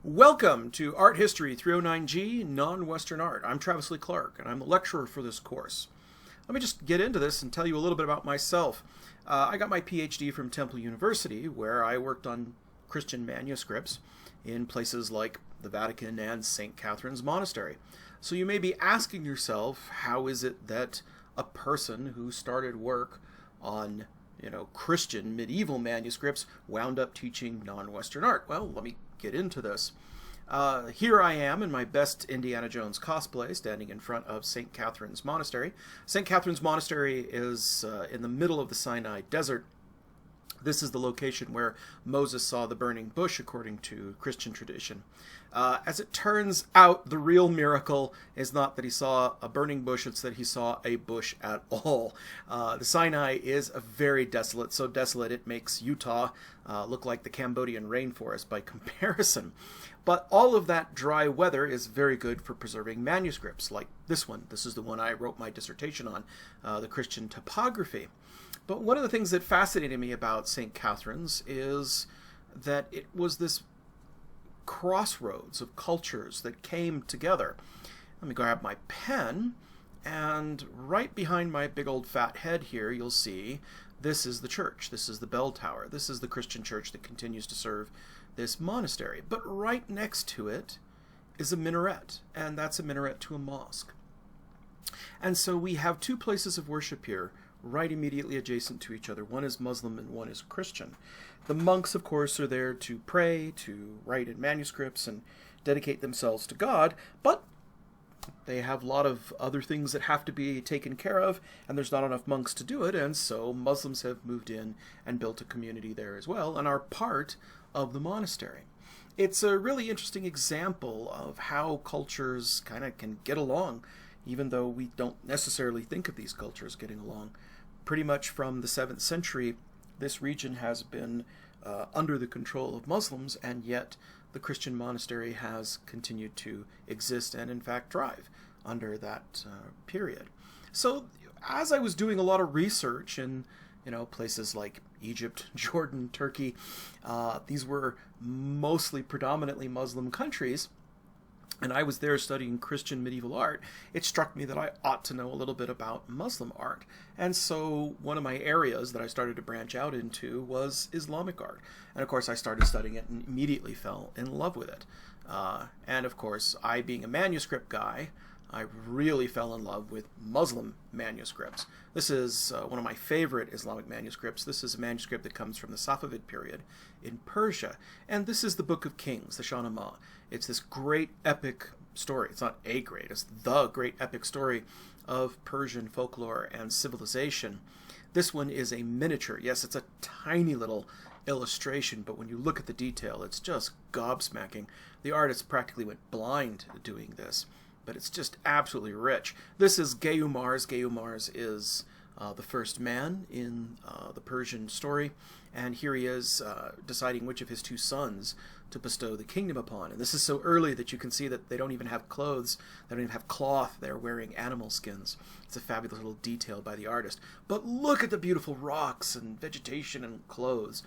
Welcome to Art History 309G, Non-Western Art. I'm Travis Lee Clark, and I'm the lecturer for this course. Let me just get into this and tell you a little bit about myself. I got my PhD from Temple University, where I worked on Christian manuscripts in places like the Vatican and St. Catherine's Monastery. So you may be asking yourself, how is it that a person who started work on Christian medieval manuscripts wound up teaching non-Western art? Well, let me get into this. Here I am in my best Indiana Jones cosplay, standing in front of St. Catherine's Monastery. St. Catherine's Monastery is in the middle of the Sinai Desert. This is the location where Moses saw the burning bush, according to Christian tradition. As it turns out, the real miracle is not that he saw a burning bush, it's that he saw a bush at all. The Sinai is very desolate, so desolate it makes Utah look like the Cambodian rainforest by comparison. But all of that dry weather is very good for preserving manuscripts, like this one. This is the one I wrote my dissertation on, the Christian topography. But one of the things that fascinated me about St. Catherine's is that it was this crossroads of cultures that came together. Let me grab my pen, and right behind my big old fat head here, you'll see this is the church. This is the bell tower. This is the Christian church that continues to serve this monastery. But right next to it is a minaret, and that's a minaret to a mosque. And so we have two places of worship here, right immediately adjacent to each other. One is Muslim and one is Christian. The monks, of course, are there to pray, to write in manuscripts, and dedicate themselves to God, but they have a lot of other things that have to be taken care of, and there's not enough monks to do it, and so Muslims have moved in and built a community there as well, and are part of the monastery. It's a really interesting example of how cultures kind of can get along, even though we don't necessarily think of these cultures getting along. Pretty much from the 7th century, this region has been under the control of Muslims, and yet the Christian monastery has continued to exist and, in fact, thrive under that period. So, as I was doing a lot of research in places like Egypt, Jordan, Turkey, these were mostly predominantly Muslim countries, and I was there studying Christian medieval art, it struck me that I ought to know a little bit about Muslim art. And so one of my areas that I started to branch out into was Islamic art. And of course I started studying it and immediately fell in love with it. And of course, I being a manuscript guy, I really fell in love with Muslim manuscripts. This is one of my favorite Islamic manuscripts. This is a manuscript that comes from the Safavid period in Persia. And this is the Book of Kings, the Shahnameh. It's this great epic story. It's not a great, it's the great epic story of Persian folklore and civilization. This one is a miniature. Yes, it's a tiny little illustration, but when you look at the detail, it's just gobsmacking. The artist practically went blind doing this, but it's just absolutely rich. This is Geumars. Geumars is the first man in the Persian story, and here he is deciding which of his two sons to bestow the kingdom upon. And this is so early that you can see that they don't even have clothes, they don't even have cloth, they're wearing animal skins. It's a fabulous little detail by the artist. But look at the beautiful rocks and vegetation and clothes.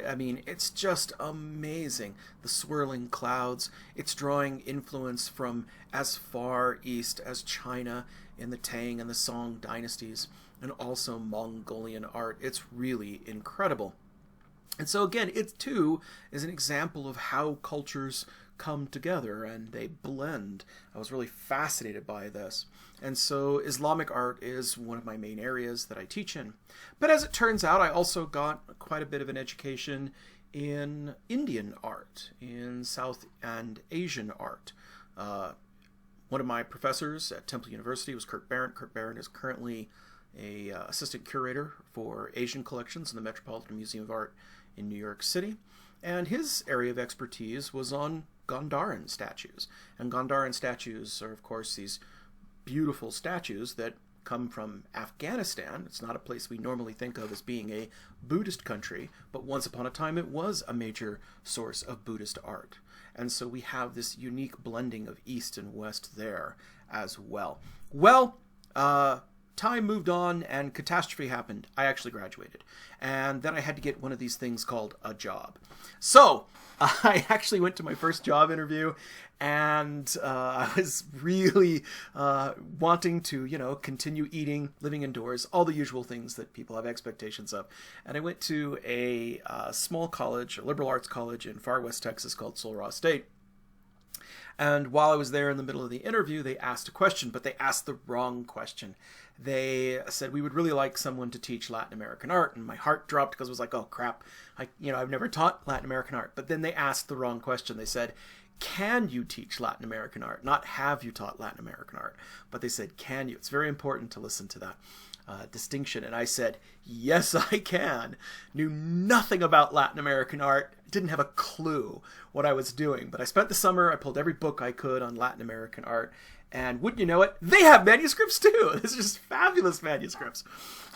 I mean, it's just amazing. The swirling clouds, it's drawing influence from as far east as China in the Tang and the Song dynasties, and also Mongolian art. It's really incredible. And so again, it too is an example of how cultures come together and they blend. I was really fascinated by this. And so Islamic art is one of my main areas that I teach in. But as it turns out, I also got quite a bit of an education in Indian art, in South and Asian art. One of my professors at Temple University was Kurt Barrett. Kurt Barrett is currently a assistant curator for Asian collections in the Metropolitan Museum of Art in New York City, and his area of expertise was on Gandharan statues. And Gandharan statues are, of course, these beautiful statues that come from Afghanistan. It's not a place we normally think of as being a Buddhist country, but once upon a time it was a major source of Buddhist art. And so we have this unique blending of East and West there as well. Well, time moved on and catastrophe happened. I actually graduated. And then I had to get one of these things called a job. So I actually went to my first job interview, and I was really wanting to, continue eating, living indoors, all the usual things that people have expectations of. And I went to a small college, a liberal arts college in far west Texas called Sul Ross State. And while I was there in the middle of the interview, they asked a question, but they asked the wrong question. They said, we would really like someone to teach Latin American art. And my heart dropped because I was like, oh, crap. I've never taught Latin American art. But then they asked the wrong question. They said, can you teach Latin American art? Not have you taught Latin American art. But they said, can you? It's very important to listen to that distinction. And I said, yes, I can. Knew nothing about Latin American art. Didn't have a clue what I was doing. But I spent the summer, I pulled every book I could on Latin American art. And wouldn't you know it, they have manuscripts too. These are just fabulous manuscripts.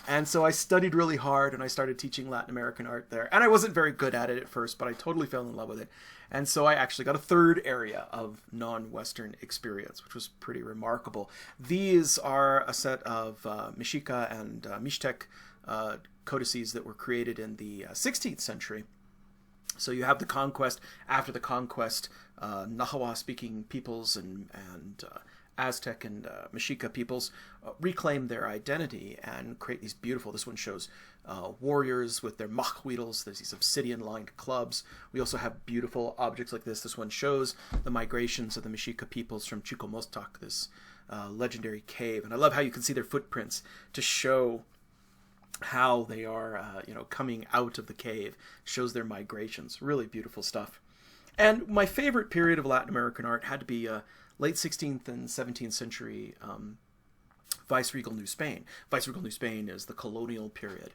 And so I studied really hard, and I started teaching Latin American art there. And I wasn't very good at it at first, but I totally fell in love with it. And so I actually got a third area of non-Western experience, which was pretty remarkable. These are a set of Mexica and Mixtec codices that were created in the 16th century. So you have the conquest. After the conquest, Nahua-speaking peoples and Aztec and Mexica peoples reclaim their identity and create these beautiful, this one shows warriors with their mahuitls, there's these obsidian-lined clubs. We also have beautiful objects like this. This one shows the migrations of the Mexica peoples from Chicomostoc, this legendary cave. And I love how you can see their footprints to show how they are, coming out of the cave. Shows their migrations. Really beautiful stuff. And my favorite period of Latin American art had to be late 16th and 17th century Viceregal New Spain. Viceregal New Spain is the colonial period.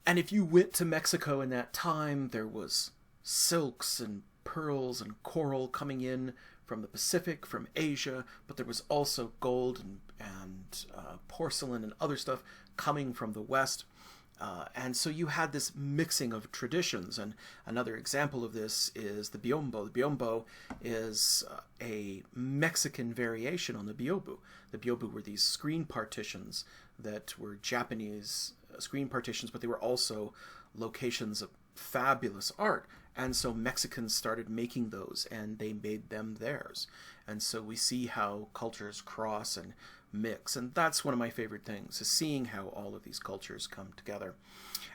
And if you went to Mexico in that time, there was silks and pearls and coral coming in from the Pacific, from Asia, but there was also gold and porcelain and other stuff coming from the West. And so you had this mixing of traditions. And another example of this is the biombo. The biombo is a Mexican variation on the biobu. The biobu were these screen partitions that were Japanese screen partitions, but they were also locations of fabulous art. And so Mexicans started making those, and they made them theirs. And so we see how cultures cross and mix, and that's one of my favorite things, is seeing how all of these cultures come together.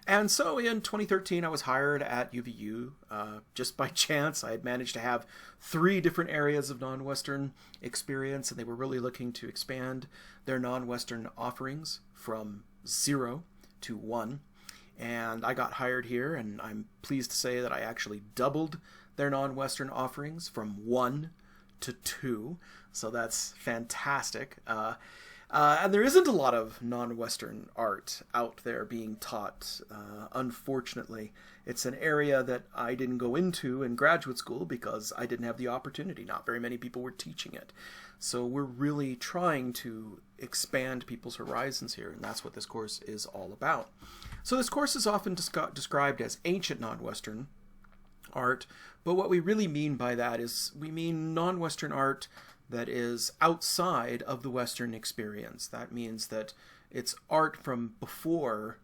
And so in 2013 I was hired at UVU just by chance. I had managed to have 3 different areas of non-Western experience, and they were really looking to expand their non-Western offerings from 0 to 1. And I got hired here, and I'm pleased to say that I actually doubled their non-Western offerings from 1 to 2. So that's fantastic. And there isn't a lot of non-Western art out there being taught, unfortunately. It's an area that I didn't go into in graduate school because I didn't have the opportunity. Not very many people were teaching it. So we're really trying to expand people's horizons here, and that's what this course is all about. So this course is often described as ancient non-Western art, but what we really mean by that is we mean non-Western art that is outside of the Western experience. That means that it's art from before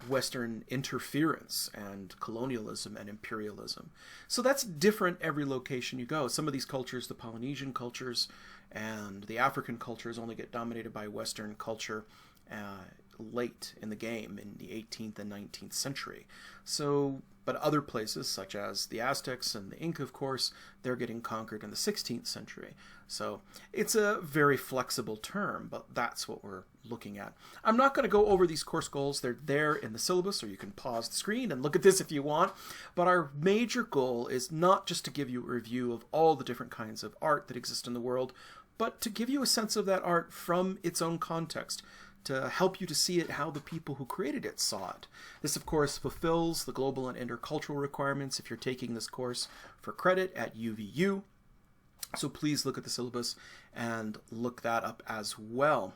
Western interference and colonialism and imperialism. So that's different every location you go. Some of these cultures, the Polynesian cultures and the African cultures, only get dominated by Western culture late in the game, in the 18th and 19th century. So, but other places, such as the Aztecs and the Inca, of course, they're getting conquered in the 16th century. So it's a very flexible term, but that's what we're looking at. I'm not going to go over these course goals. They're there in the syllabus, or you can pause the screen and look at this if you want. But our major goal is not just to give you a review of all the different kinds of art that exist in the world, but to give you a sense of that art from its own context, to help you to see it how the people who created it saw it. This, of course, fulfills the global and intercultural requirements if you're taking this course for credit at UVU. So please look at the syllabus and look that up as well.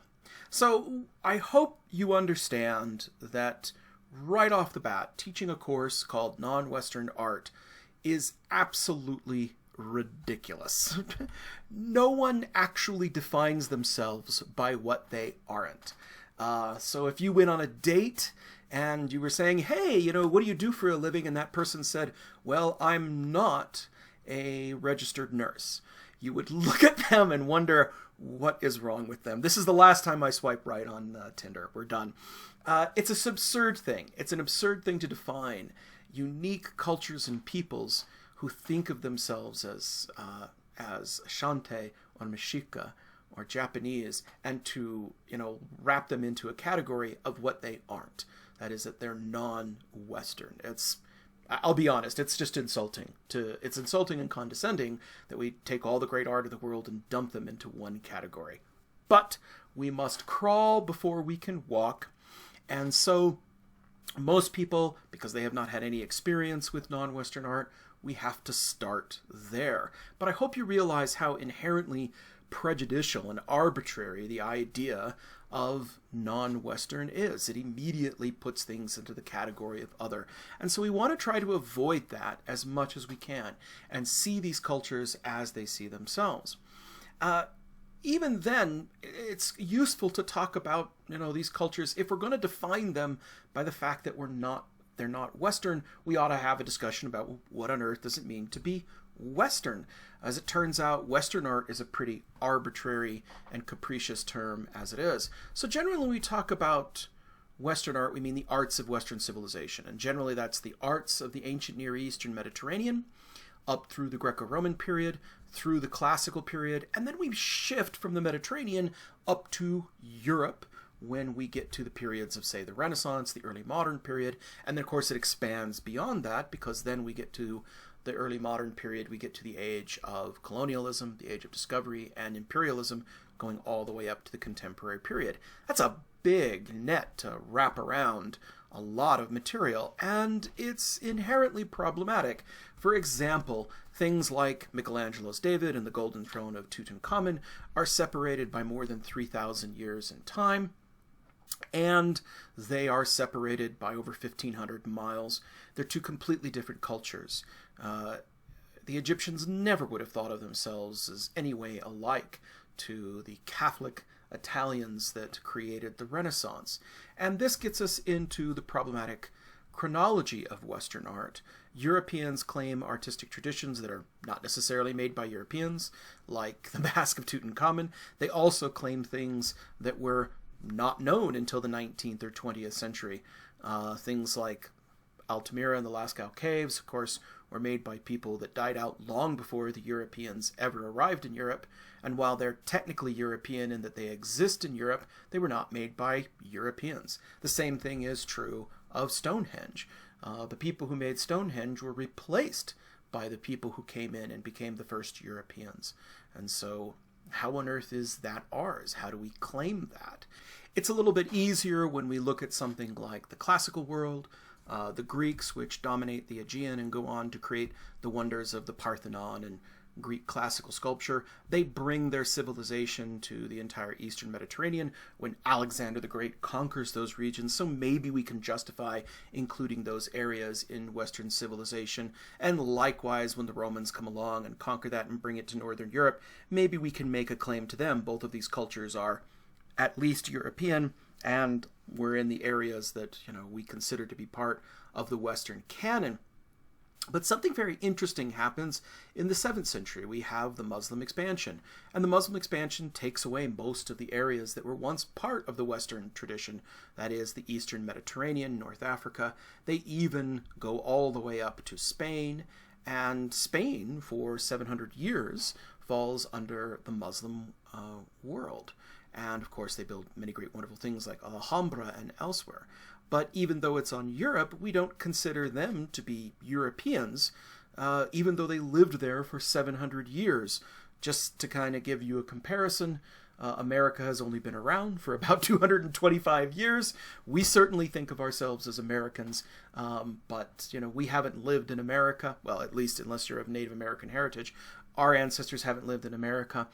So I hope you understand that right off the bat, teaching a course called Non-Western Art is absolutely ridiculous. No one actually defines themselves by what they aren't. So if you went on a date and you were saying, hey, you know, what do you do for a living? And that person said, well, I'm not a registered nurse. You would look at them and wonder, what is wrong with them? This is the last time I swipe right on Tinder. We're done. It's a absurd thing. It's an absurd thing to define unique cultures and peoples who think of themselves as Ashanti or Mexica or Japanese, and to, you know, wrap them into a category of what they aren't. That is, that they're non-Western. I'll be honest, it's just insulting. It's insulting and condescending that we take all the great art of the world and dump them into one category. But we must crawl before we can walk. And so most people, because they have not had any experience with non-Western art, we have to start there. But I hope you realize how inherently prejudicial and arbitrary the idea of non-Western is. It immediately puts things into the category of other. And so we want to try to avoid that as much as we can and see these cultures as they see themselves. Even then, it's useful to talk about, you know, these cultures. If we're going to define them by the fact that they're not Western, we ought to have a discussion about what on earth does it mean to be Western. As it turns out, Western art is a pretty arbitrary and capricious term as it is. So generally when we talk about Western art, we mean the arts of Western civilization. And generally that's the arts of the ancient Near Eastern Mediterranean, up through the Greco-Roman period, through the Classical period, and then we shift from the Mediterranean up to Europe when we get to the periods of, say, the Renaissance, the early modern period, and then of course it expands beyond that, because then we get to the early modern period, we get to the age of colonialism, the age of discovery, and imperialism, going all the way up to the contemporary period. That's a big net to wrap around a lot of material, and it's inherently problematic. For example, things like Michelangelo's David and the Golden Throne of Tutankhamun are separated by more than 3,000 years in time, and they are separated by over 1,500 miles. They're two completely different cultures. The Egyptians never would have thought of themselves as any way alike to the Catholic Italians that created the Renaissance. And this gets us into the problematic chronology of Western art. Europeans claim artistic traditions that are not necessarily made by Europeans, like the Mask of Tutankhamun. They also claim things that were not known until the 19th or 20th century. Things like Altamira and the Lascaux Caves, of course, were made by people that died out long before the Europeans ever arrived in Europe, and while they're technically European in that they exist in Europe, they were not made by Europeans. The same thing is true of Stonehenge. The people who made Stonehenge were replaced by the people who came in and became the first Europeans. And so how on earth is that ours? How do we claim that? It's a little bit easier when we look at something like the classical world, the Greeks, which dominate the Aegean and go on to create the wonders of the Parthenon and Greek classical sculpture. They bring their civilization to the entire Eastern Mediterranean when Alexander the Great conquers those regions, so maybe we can justify including those areas in Western civilization. And likewise, when the Romans come along and conquer that and bring it to Northern Europe, maybe we can make a claim to them. Both of these cultures are at least European, and we're in the areas that, you know, we consider to be part of the Western canon. But something very interesting happens in the 7th century. We have the Muslim expansion, and the Muslim expansion takes away most of the areas that were once part of the Western tradition, that is, the Eastern Mediterranean, North Africa. They even go all the way up to Spain, and Spain, for 700 years, falls under the Muslim world. And, of course, they build many great, wonderful things like Alhambra and elsewhere. But even though it's on Europe, we don't consider them to be Europeans, even though they lived there for 700 years. Just to kind of give you a comparison, America has only been around for about 225 years. We certainly think of ourselves as Americans, but, you know, we haven't lived in America. Well, at least unless you're of Native American heritage. Our ancestors haven't lived in America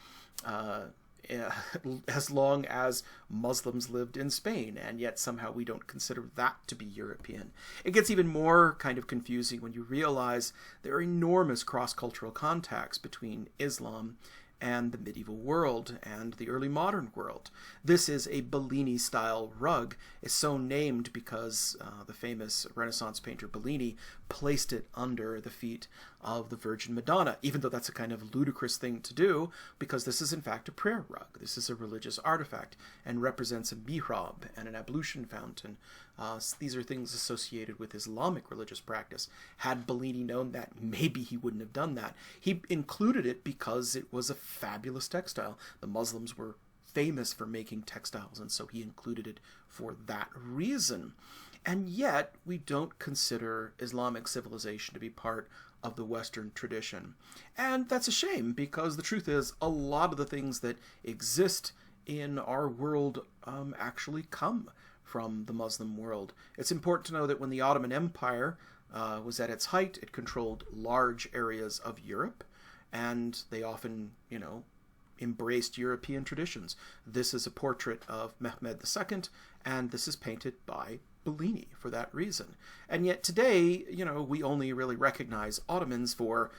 as long as Muslims lived in Spain, and yet somehow we don't consider that to be European. It gets even more kind of confusing when you realize there are enormous cross-cultural contacts between Islam and the medieval world and the early modern world. This is a Bellini-style rug. It's so named because the famous Renaissance painter Bellini placed it under the feet of the Virgin Madonna, even though that's a kind of ludicrous thing to do, because this is in fact a prayer rug. This is a religious artifact and represents a mihrab and an ablution fountain. These are things associated with Islamic religious practice. Had Bellini known that, maybe he wouldn't have done that. He included it because it was a fabulous textile. The Muslims were famous for making textiles, and so he included it for that reason. And yet, we don't consider Islamic civilization to be part of the Western tradition. And that's a shame, because the truth is, a lot of the things that exist in our world actually come from the Muslim world. It's important to know that when the Ottoman Empire was at its height, it controlled large areas of Europe, and they often, embraced European traditions. This is a portrait of Mehmed II, and this is painted by Bellini for that reason. And yet today, we only really recognize Ottomans for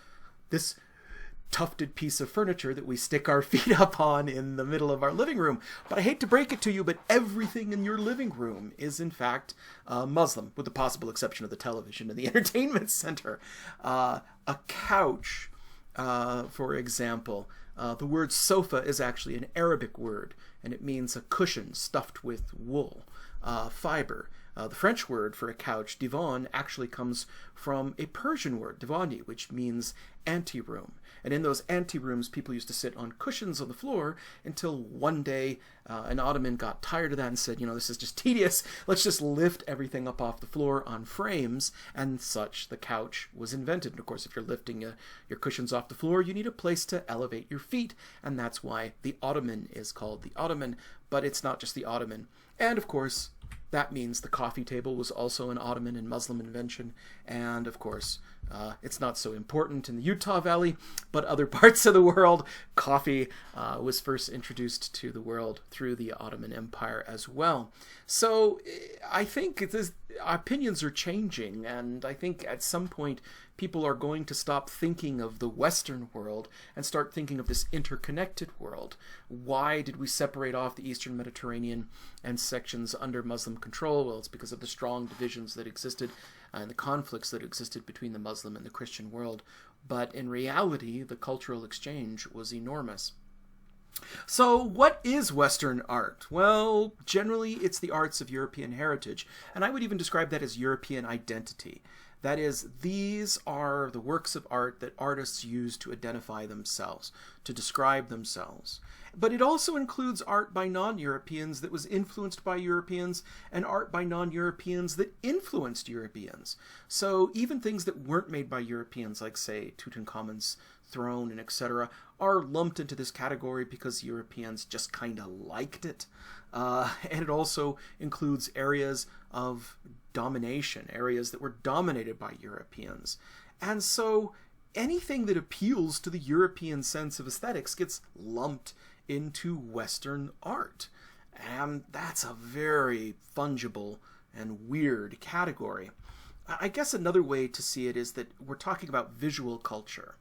this tufted piece of furniture that we stick our feet up on in the middle of our living room. But I hate to break it to you, but everything in your living room is in fact Muslim, with the possible exception of the television and the entertainment center. A couch, for example, the word sofa is actually an Arabic word, and it means a cushion stuffed with wool, fiber. The French word for a couch, divan, actually comes from a Persian word, divani, which means anteroom. And in those anterooms, people used to sit on cushions on the floor until one day an Ottoman got tired of that and said, this is just tedious. Let's just lift everything up off the floor on frames, and such the couch was invented. And of course, if you're lifting your cushions off the floor, you need a place to elevate your feet, and that's why the Ottoman is called the Ottoman, but it's not just the Ottoman. And of course, that means the coffee table was also an Ottoman and Muslim invention, and of course, it's not so important in the Utah Valley, but other parts of the world, coffee was first introduced to the world through the Ottoman Empire as well. So I think opinions are changing, and I think at some point people are going to stop thinking of the Western world and start thinking of this interconnected world. Why did we separate off the Eastern Mediterranean and sections under Muslim control? Well, it's because of the strong divisions that existed and the conflicts that existed between the Muslim and the Christian world. But in reality, the cultural exchange was enormous. So what is Western art? Well, generally it's the arts of European heritage, and I would even describe that as European identity. That is, these are the works of art that artists use to identify themselves, to describe themselves. But it also includes art by non-Europeans that was influenced by Europeans, and art by non-Europeans that influenced Europeans. So even things that weren't made by Europeans, like, say, Tutankhamun's throne and etc., are lumped into this category because Europeans just kind of liked it. And it also includes areas of domination, areas that were dominated by Europeans. And so anything that appeals to the European sense of aesthetics gets lumped into Western art. And that's a very fungible and weird category. I guess another way to see it is that we're talking about visual culture.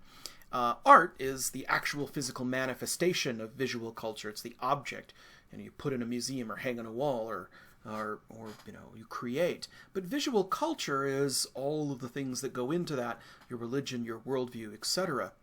Art is the actual physical manifestation of visual culture. It's the object, and you put in a museum or hang on a wall or you create. But visual culture is all of the things that go into that, your religion, your worldview, etc.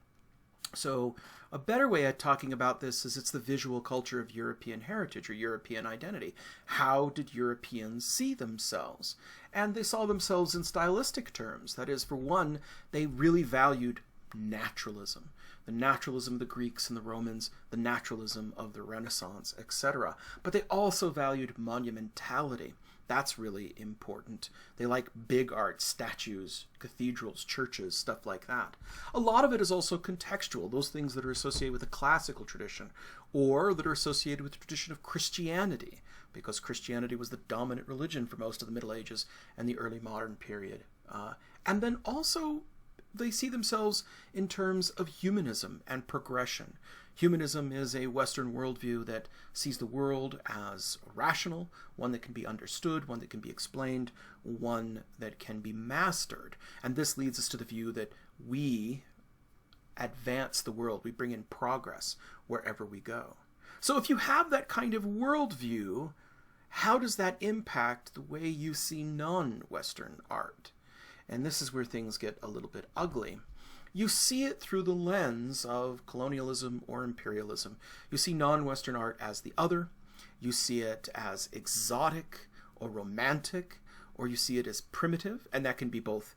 So a better way of talking about this is it's the visual culture of European heritage or European identity. How did Europeans see themselves? And they saw themselves in stylistic terms. That is, for one, they really valued naturalism. The naturalism of the Greeks and the Romans, the naturalism of the Renaissance, etc. But they also valued monumentality. That's really important. They like big art, statues, cathedrals, churches, stuff like that. A lot of it is also contextual, those things that are associated with the classical tradition, or that are associated with the tradition of Christianity, because Christianity was the dominant religion for most of the Middle Ages and the early modern period. And then also they see themselves in terms of humanism and progression. Humanism is a Western worldview that sees the world as rational, one that can be understood, one that can be explained, one that can be mastered. And this leads us to the view that we advance the world. We bring in progress wherever we go. So if you have that kind of worldview, how does that impact the way you see non-Western art? And this is where things get a little bit ugly. You see it through the lens of colonialism or imperialism. You see non-Western art as the other. You see it as exotic or romantic, or you see it as primitive, and that can be both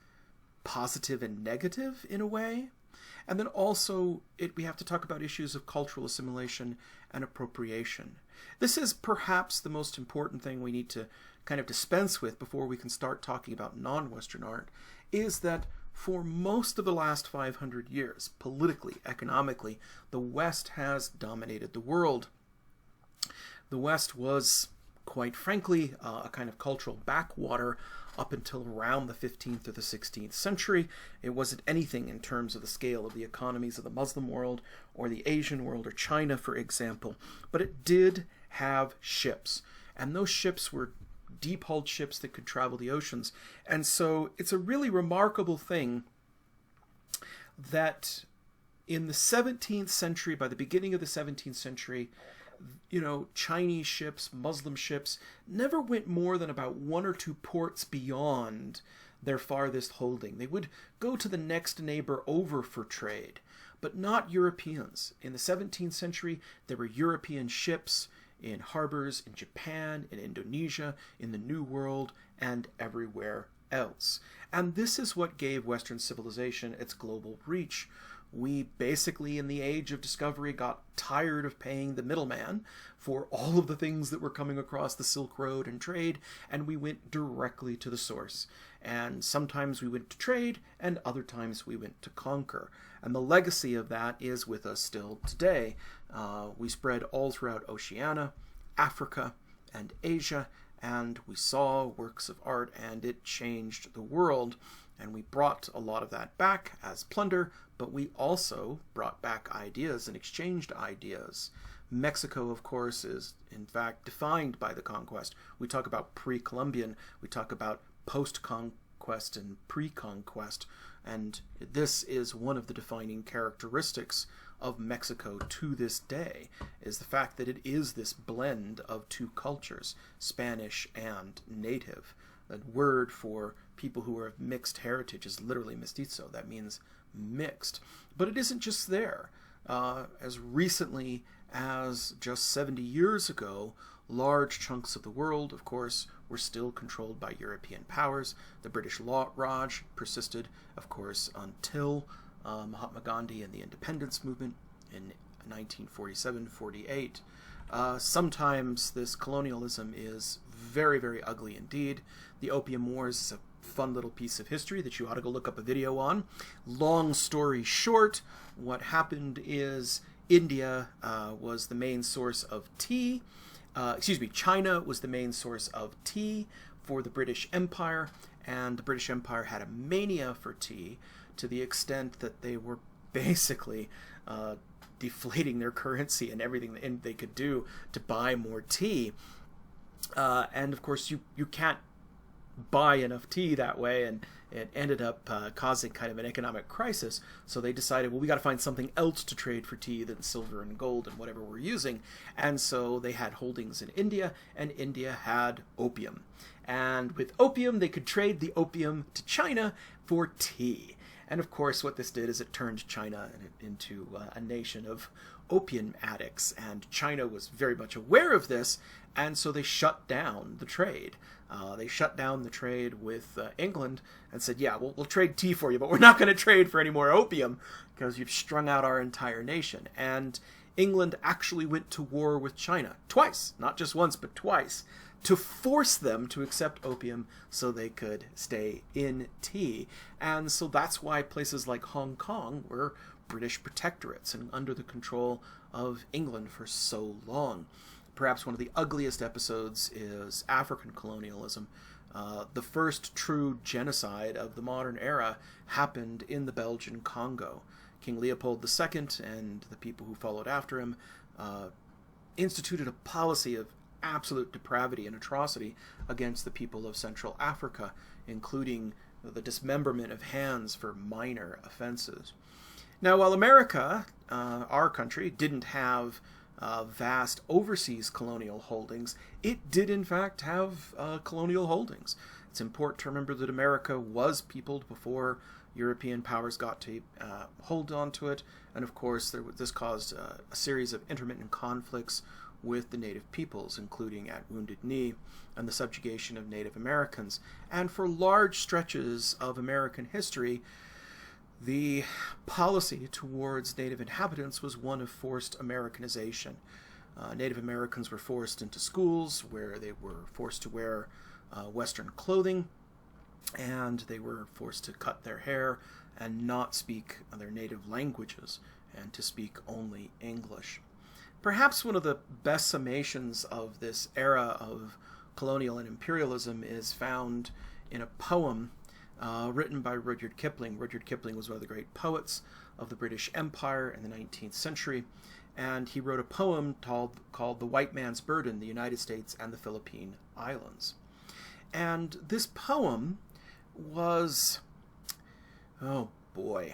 positive and negative in a way. And then also we have to talk about issues of cultural assimilation and appropriation. This is perhaps the most important thing we need to kind of dispense with before we can start talking about non-Western art, is that for most of the last 500 years, politically, economically, the West has dominated the world. The West was, quite frankly, a kind of cultural backwater up until around the 15th or the 16th century. It wasn't anything in terms of the scale of the economies of the Muslim world or the Asian world or China, for example. But it did have ships, and those ships were deep-hulled ships that could travel the oceans. And so it's a really remarkable thing that in the 17th century, by the beginning of the 17th century, Chinese ships, Muslim ships, never went more than about 1 or 2 ports beyond their farthest holding. They would go to the next neighbor over for trade, but not Europeans. In the 17th century, there were European ships in harbors in Japan, in Indonesia, in the New World, and everywhere else. And this is what gave Western civilization its global reach. We basically, in the age of discovery, got tired of paying the middleman for all of the things that were coming across the Silk Road and trade, and we went directly to the source. And sometimes we went to trade, and other times we went to conquer. And the legacy of that is with us still today. We spread all throughout Oceania, Africa, and Asia, and we saw works of art, and it changed the world. And we brought a lot of that back as plunder, but we also brought back ideas and exchanged ideas. Mexico, of course, is in fact defined by the conquest. We talk about pre-Columbian, we talk about post-conquest and pre-conquest, and this is one of the defining characteristics of Mexico to this day, is the fact that it is this blend of 2 cultures, Spanish and native. The word for people who are of mixed heritage is literally mestizo. That means mixed. But it isn't just there. As recently as just 70 years ago, large chunks of the world, of course, were still controlled by European powers. The British Raj persisted, of course, until Mahatma Gandhi and the independence movement in 1947-48. Sometimes this colonialism is very, very ugly indeed. The Opium Wars is a fun little piece of history that you ought to go look up a video on. Long story short, what happened is India was the main source of tea. China was the main source of tea for the British Empire, and the British Empire had a mania for tea to the extent that they were basically deflating their currency and everything they could do to buy more tea. And of course, you can't buy enough tea that way, and it ended up causing kind of an economic crisis. So they decided, well, we got to find something else to trade for tea than silver and gold and whatever we're using. And so they had holdings in India, and India had opium. And with opium, they could trade the opium to China for tea. And of course, what this did is it turned China into a nation of opium addicts. And China was very much aware of this, and so they shut down the trade. They shut down the trade with England and said, yeah, we'll trade tea for you, but we're not going to trade for any more opium because you've strung out our entire nation. And England actually went to war with China twice, not just once, but twice, to force them to accept opium so they could stay in tea. And so that's why places like Hong Kong were British protectorates and under the control of England for so long. Perhaps one of the ugliest episodes is African colonialism. The first true genocide of the modern era happened in the Belgian Congo. King Leopold II and the people who followed after him instituted a policy of absolute depravity and atrocity against the people of Central Africa, including the dismemberment of hands for minor offenses. Now, while America, our country, didn't have vast overseas colonial holdings, it did in fact have colonial holdings. It's important to remember that America was peopled before European powers got to hold on to it, and of course this caused a series of intermittent conflicts with the native peoples, including at Wounded Knee and the subjugation of Native Americans. And for large stretches of American history, the policy towards native inhabitants was one of forced Americanization. Native Americans were forced into schools where they were forced to wear Western clothing, and they were forced to cut their hair and not speak their native languages, and to speak only English. Perhaps one of the best summations of this era of colonial and imperialism is found in a poem written by Rudyard Kipling. Rudyard Kipling was one of the great poets of the British Empire in the 19th century, and he wrote a poem called The White Man's Burden, the United States and the Philippine Islands. And this poem was, oh boy,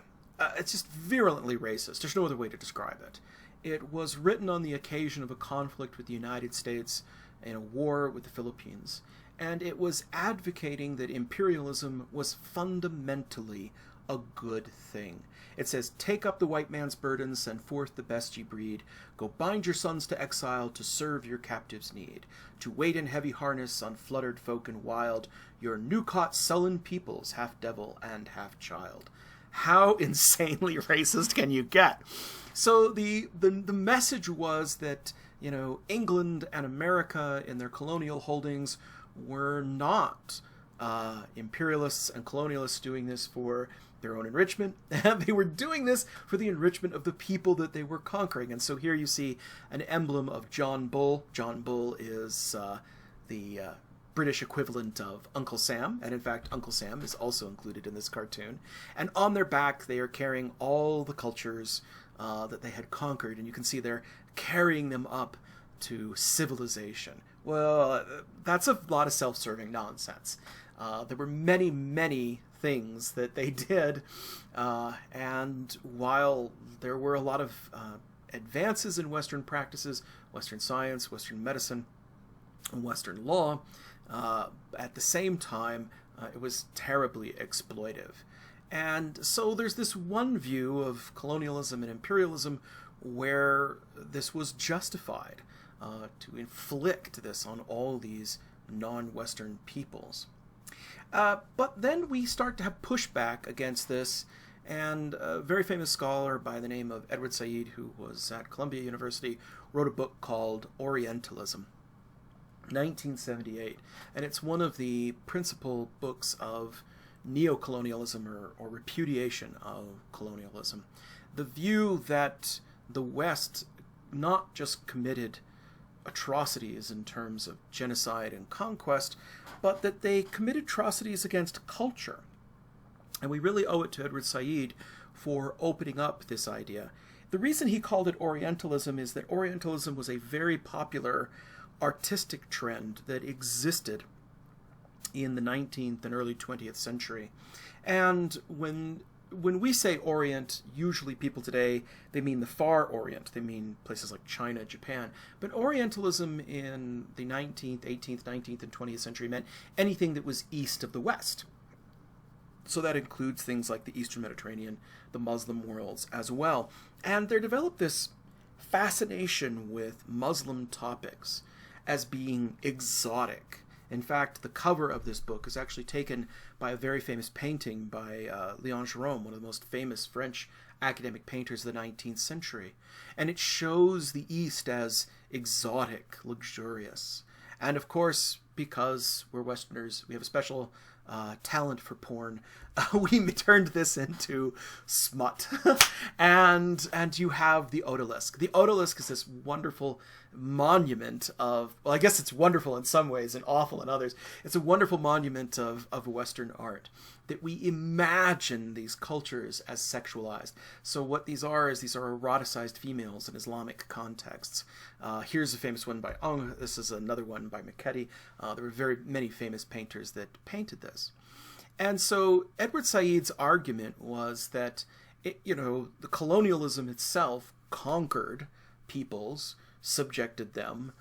it's just virulently racist. There's no other way to describe it. It was written on the occasion of a conflict with the United States in a war with the Philippines, and it was advocating that imperialism was fundamentally a good thing. It says, "Take up the white man's burden, send forth the best ye breed, go bind your sons to exile, to serve your captives' need, to wait in heavy harness on fluttered folk and wild, your new-caught sullen peoples, half devil and half child." How insanely racist can you get? So the message was that, you know, England and America in their colonial holdings were not imperialists and colonialists doing this for their own enrichment. They were doing this for the enrichment of the people that they were conquering. And so here you see an emblem of John Bull. John Bull is the British equivalent of Uncle Sam, and in fact Uncle Sam is also included in this cartoon. And on their back they are carrying all the cultures that they had conquered, and you can see they're carrying them up to civilization. Well, that's a lot of self-serving nonsense. There were many, many things that they did, and while there were a lot of advances in Western practices, Western science, Western medicine, and Western law, at the same time, it was terribly exploitive. And so there's this one view of colonialism and imperialism where this was justified, to inflict this on all these non-Western peoples. But then we start to have pushback against this, and a very famous scholar by the name of Edward Said, who was at Columbia University, wrote a book called Orientalism, 1978, and it's one of the principal books of neocolonialism or repudiation of colonialism. The view that the West not just committed atrocities in terms of genocide and conquest, but that they committed atrocities against culture. And we really owe it to Edward Said for opening up this idea. The reason he called it Orientalism is that Orientalism was a very popular artistic trend that existed in the 19th and early 20th century. And when we say Orient, usually people today, they mean the Far Orient. They mean places like China, Japan. But Orientalism in the 19th, 18th, 19th, and 20th century meant anything that was east of the West. So that includes things like the Eastern Mediterranean, the Muslim worlds as well. And there developed this fascination with Muslim topics as being exotic. In fact, the cover of this book is actually taken by a very famous painting by Léon Gérôme, one of the most famous French academic painters of the 19th century. And it shows the East as exotic, luxurious. And of course, because we're Westerners, we have a special talent for porn, we turned this into smut. and you have the odalisque. The odalisque is this wonderful monument of, well, I guess it's wonderful in some ways and awful in others. It's a wonderful monument of Western art, that we imagine these cultures as sexualized. So what these are is these are eroticized females in Islamic contexts. Here's a famous one by Ong. This is another one by Miketty. There were very many famous painters that painted this. And so Edward Said's argument was that, the colonialism itself conquered peoples, subjected them,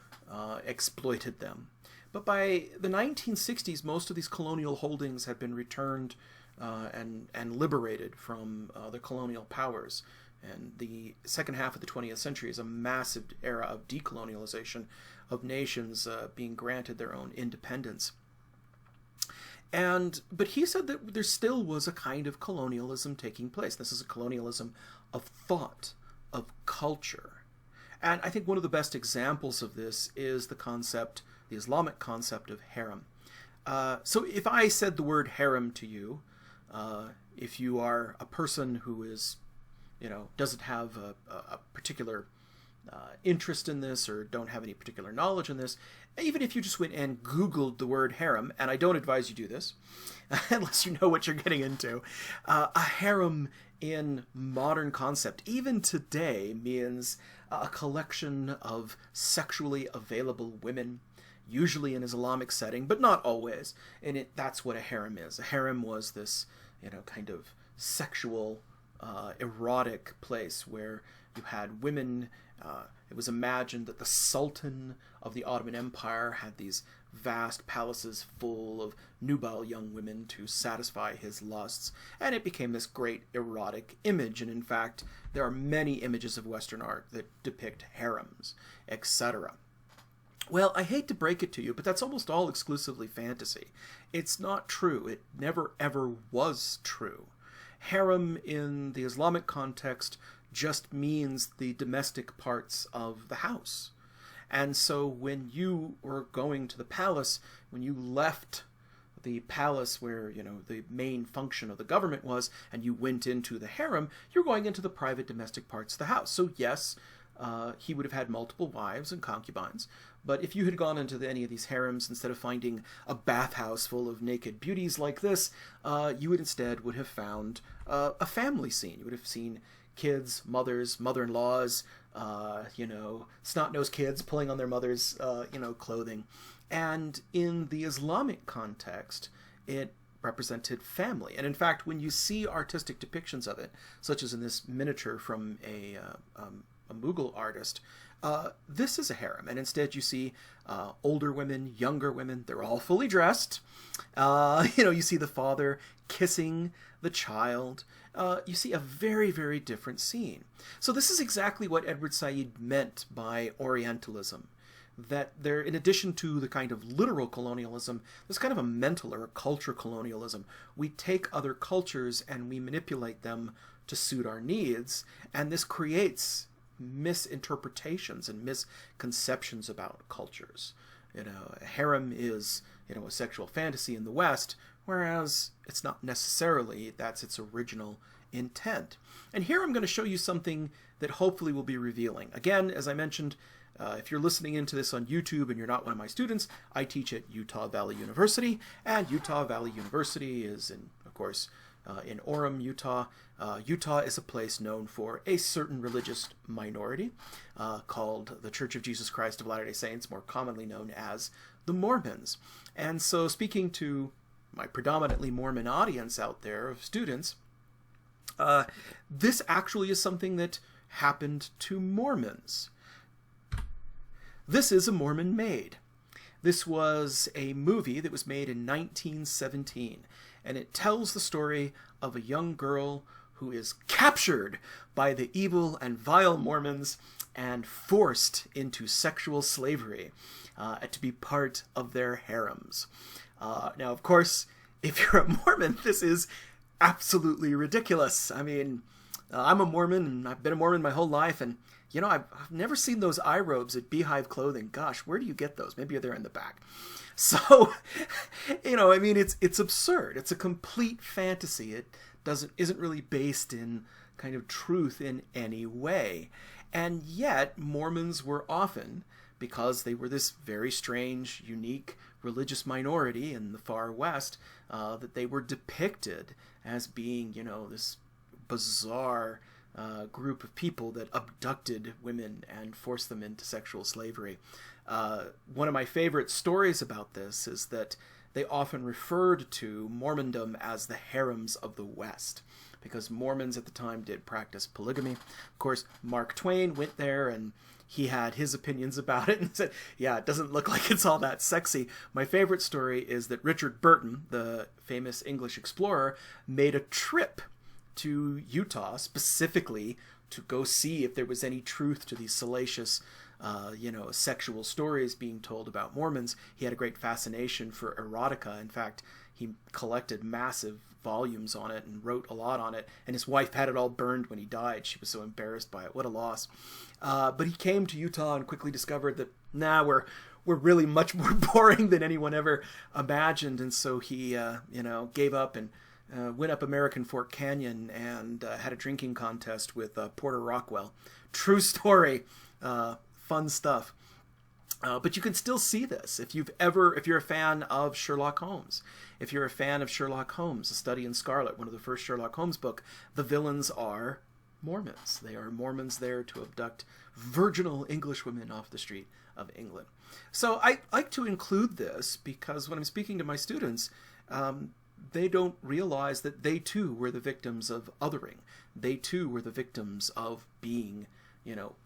exploited them. But by the 1960s, most of these colonial holdings had been returned and liberated from the colonial powers. And the second half of the 20th century is a massive era of decolonialization, of nations being granted their own independence. But he said that there still was a kind of colonialism taking place. This is a colonialism of thought, of culture. And I think one of the best examples of this is the Islamic concept of harem. So if I said the word harem to you, if you are a person who is, doesn't have a particular interest in this or don't have any particular knowledge in this, even if you just went and Googled the word harem, and I don't advise you do this, unless you know what you're getting into, a harem in modern concept, even today, means a collection of sexually available women, usually in Islamic setting, but not always. And that's what a harem is. A harem was this, kind of sexual, erotic place where you had women. It was imagined that the Sultan of the Ottoman Empire had these vast palaces full of nubile young women to satisfy his lusts, and it became this great erotic image. And in fact, there are many images of Western art that depict harems, etc. Well, I hate to break it to you, but that's almost all exclusively fantasy. It's not true. It never ever was true. Harem in the Islamic context just means the domestic parts of the house. And so when you were going to the palace, when you left the palace where, the main function of the government was, and you went into the harem, you're going into the private domestic parts of the house. So yes, he would have had multiple wives and concubines, but if you had gone into any of these harems, instead of finding a bathhouse full of naked beauties like this, you would instead have found a family scene. You would have seen kids, mothers, mother-in-laws, snot-nosed kids pulling on their mother's, clothing. And in the Islamic context, it represented family. And in fact, when you see artistic depictions of it, such as in this miniature from a Mughal artist, this is a harem. And instead you see older women, younger women, they're all fully dressed. You see the father kissing the child. You see a very, very different scene. So this is exactly what Edward Said meant by Orientalism. That there, in addition to the kind of literal colonialism, there's kind of a mental or a culture colonialism. We take other cultures and we manipulate them to suit our needs, and this creates misinterpretations and misconceptions about cultures. A harem is, a sexual fantasy in the West, whereas it's not necessarily that's its original intent. And here I'm going to show you something that hopefully will be revealing. Again, as I mentioned, if you're listening into this on YouTube and you're not one of my students, I teach at Utah Valley University, and Utah Valley University is, of course, in Orem, Utah. Utah is a place known for a certain religious minority called the Church of Jesus Christ of Latter-day Saints, more commonly known as the Mormons. And so speaking to my predominantly Mormon audience out there of students, this actually is something that happened to Mormons. This is a Mormon Maid. This was a movie that was made in 1917, and it tells the story of a young girl who is captured by the evil and vile Mormons and forced into sexual slavery to be part of their harems. Now, of course, if you're a Mormon, this is absolutely ridiculous. I mean, I'm a Mormon, and I've been a Mormon my whole life, and I've never seen those eye robes at Beehive Clothing. Gosh, where do you get those? Maybe they're in the back. So, it's absurd. It's a complete fantasy. It isn't really based in kind of truth in any way. And yet, Mormons were often, because they were this very strange, unique religious minority in the far west, that they were depicted as being, you know, this bizarre group of people that abducted women and forced them into sexual slavery. One of my favorite stories about this is that they often referred to Mormondom as the harems of the West, because Mormons at the time did practice polygamy. Of course, Mark Twain went there and he had his opinions about it and said, yeah, it doesn't look like it's all that sexy. My favorite story is that Richard Burton, the famous English explorer, made a trip to Utah specifically to go see if there was any truth to these salacious sexual stories being told about Mormons. He had a great fascination for erotica. In fact, he collected massive volumes on it and wrote a lot on it, and his wife had it all burned when he died. She was so embarrassed by it. What a loss. But he came to Utah and quickly discovered that, we're really much more boring than anyone ever imagined, and so he, gave up and went up American Fork Canyon and had a drinking contest with Porter Rockwell. True story. Fun stuff. But you can still see this if you're a fan of Sherlock Holmes. If you're a fan of Sherlock Holmes, A Study in Scarlet, one of the first Sherlock Holmes book, the villains are Mormons. They are Mormons there to abduct virginal English women off the street of England. So I like to include this because when I'm speaking to my students, they don't realize that they too were the victims of othering. They too were the victims of being,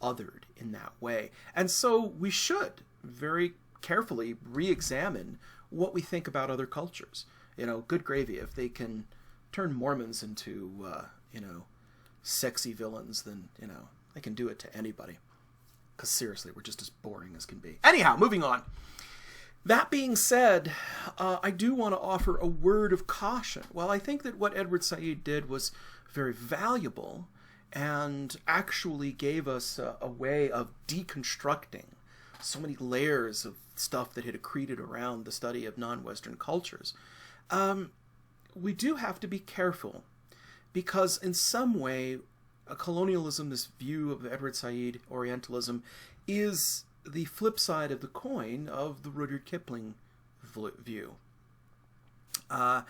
othered in that way. And so we should very carefully re-examine what we think about other cultures. Good gravy. If they can turn Mormons into, sexy villains, then, they can do it to anybody. Because seriously, we're just as boring as can be. Anyhow, moving on. That being said, I do want to offer a word of caution. While I think that what Edward Said did was very valuable and actually gave us a way of deconstructing so many layers of stuff that had accreted around the study of non-Western cultures, we do have to be careful because in some way, colonialism, this view of Edward Said, Orientalism, is the flip side of the coin of the Rudyard Kipling view. And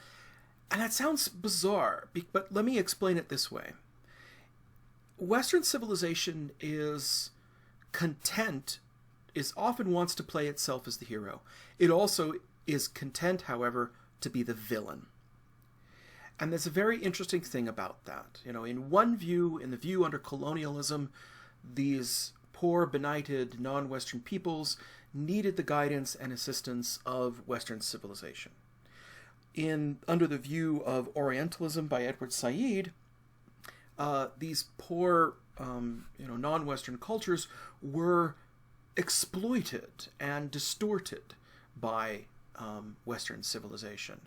that sounds bizarre, but let me explain it this way. Western civilization is often wants to play itself as the hero. It also is content, however, to be the villain. And there's a very interesting thing about that. In one view, in the view under colonialism, these poor, benighted, non-Western peoples needed the guidance and assistance of Western civilization. Under the view of Orientalism by Edward Said, these poor, non-Western cultures were exploited and distorted by Western civilization.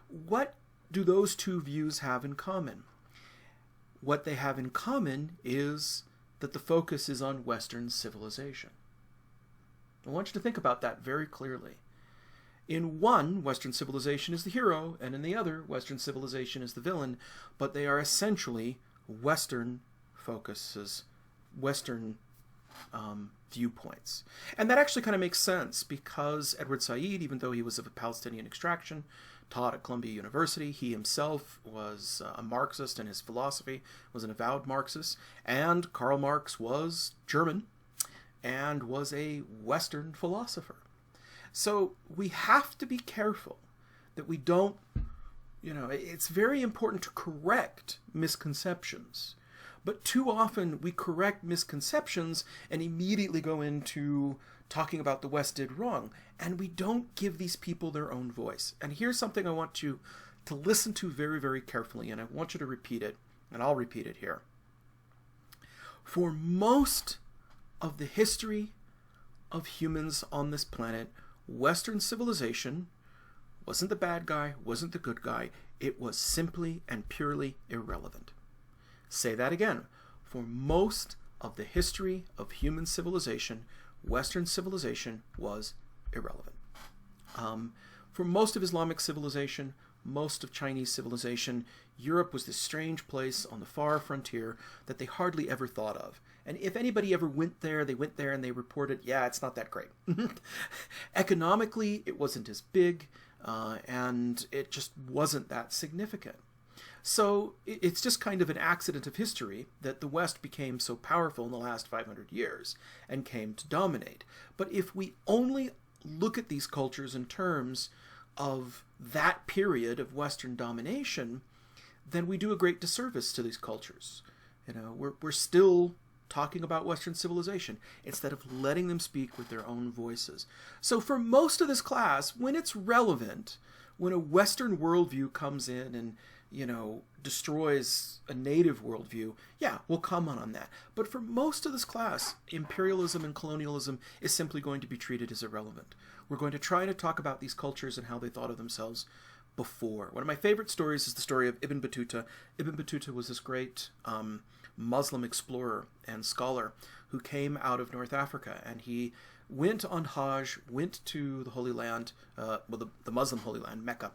What do those two views have in common? What they have in common is that the focus is on Western civilization. I want you to think about that very clearly. In one, Western civilization is the hero, and in the other, Western civilization is the villain, but they are essentially Western focuses, Western viewpoints. And that actually kind of makes sense because Edward Said, even though he was of a Palestinian extraction, taught at Columbia University, he himself was a Marxist and his philosophy was an avowed Marxist, and Karl Marx was German and was a Western philosopher. So we have to be careful that we don't, it's very important to correct misconceptions. But too often we correct misconceptions and immediately go into talking about the West did wrong. And we don't give these people their own voice. And here's something I want you to listen to very, very carefully. And I want you to repeat it. And I'll repeat it here. For most of the history of humans on this planet, Western civilization wasn't the bad guy, wasn't the good guy. It was simply and purely irrelevant. Say that again. For most of the history of human civilization, Western civilization was irrelevant. For most of Islamic civilization, most of Chinese civilization, Europe was this strange place on the far frontier that they hardly ever thought of. And if anybody ever went there, they went there and they reported, yeah, it's not that great. Economically, it wasn't as big, and it just wasn't that significant. So it's just kind of an accident of history that the West became so powerful in the last 500 years and came to dominate. But if we only look at these cultures in terms of that period of Western domination, then we do a great disservice to these cultures. You know, we're still talking about Western civilization instead of letting them speak with their own voices. So for most of this class, when it's relevant, when a Western worldview comes in and, you know, destroys a native worldview, yeah, we'll comment on that. But for most of this class, imperialism and colonialism is simply going to be treated as irrelevant. We're going to try to talk about these cultures and how they thought of themselves before. One of my favorite stories is the story of Ibn Battuta. Ibn Battuta was this great Muslim explorer and scholar who came out of North Africa, and he went on Hajj, went to the Holy Land, the Muslim Holy Land, Mecca.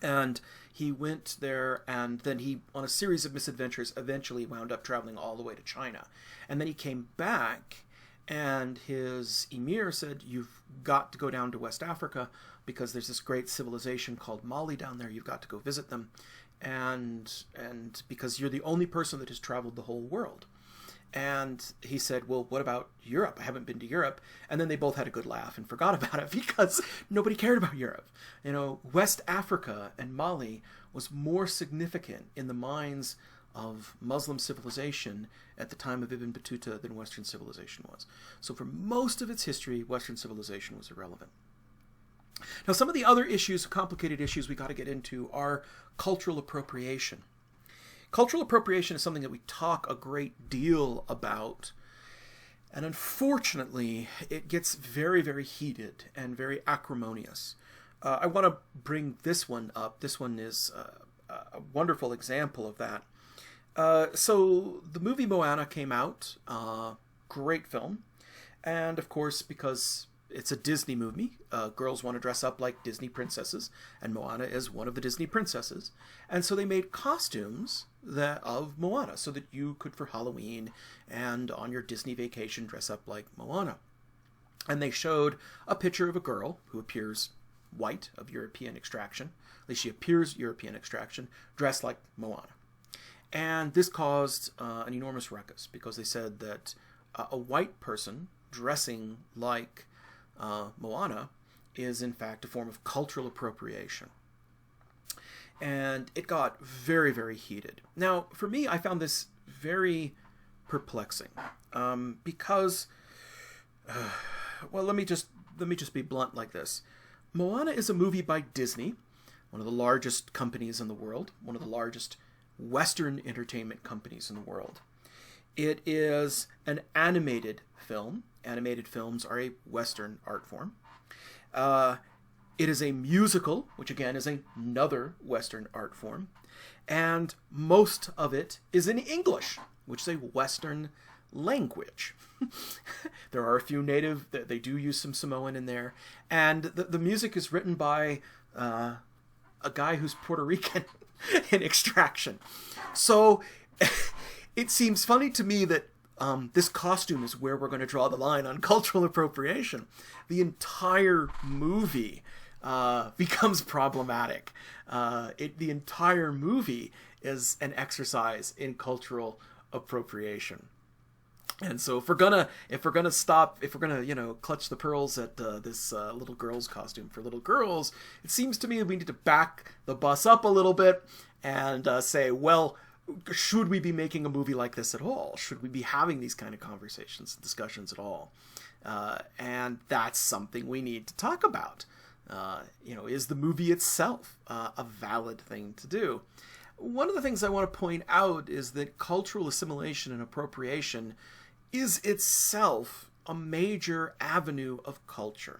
And he went there, and then he, on a series of misadventures, eventually wound up traveling all the way to China. And then he came back, and his emir said, you've got to go down to West Africa because there's this great civilization called Mali down there. You've got to go visit them. And because you're the only person that has traveled the whole world. And he said, well, what about Europe? I haven't been to Europe. And then they both had a good laugh and forgot about it because nobody cared about Europe. You know, West Africa and Mali was more significant in the minds of Muslim civilization at the time of Ibn Battuta than Western civilization was. So for most of its history, Western civilization was irrelevant. Now, some of the other issues, complicated issues we got to get into are cultural appropriation. Cultural appropriation is something that we talk a great deal about, and unfortunately, it gets very, very heated and very acrimonious. I want to bring this one up. This one is a wonderful example of that. So the movie Moana came out, great film, and of course, because it's a Disney movie. Girls want to dress up like Disney princesses, and Moana is one of the Disney princesses. And so they made costumes of Moana so that you could, for Halloween and on your Disney vacation, dress up like Moana. And they showed a picture of a girl who appears white, of European extraction. At least she appears European extraction, dressed like Moana. And this caused an enormous ruckus because they said that a white person dressing like Moana is in fact a form of cultural appropriation. And it got very, very heated. Now, for me, I found this very perplexing because, well, let me just be blunt like this. Moana is a movie by Disney, one of the largest companies in the world, one of the largest Western entertainment companies in the world. It is an animated film. Animated films are a Western art form. It is a musical, which again is another Western art form. And most of it is in English, which is a Western language. There are a few native, they do use some Samoan in there. And the music is written by a guy who's Puerto Rican in extraction. So it seems funny to me that this costume is where we're going to draw the line on cultural appropriation. The entire movie becomes problematic. The entire movie is an exercise in cultural appropriation. And so if we're gonna clutch the pearls at this little girl's costume for little girls, it seems to me that we need to back the bus up a little bit and say, well, should we be making a movie like this at all? Should we be having these kind of conversations, discussions at all? And that's something we need to talk about. Is the movie itself a valid thing to do? One of the things I want to point out is that cultural assimilation and appropriation is itself a major avenue of culture.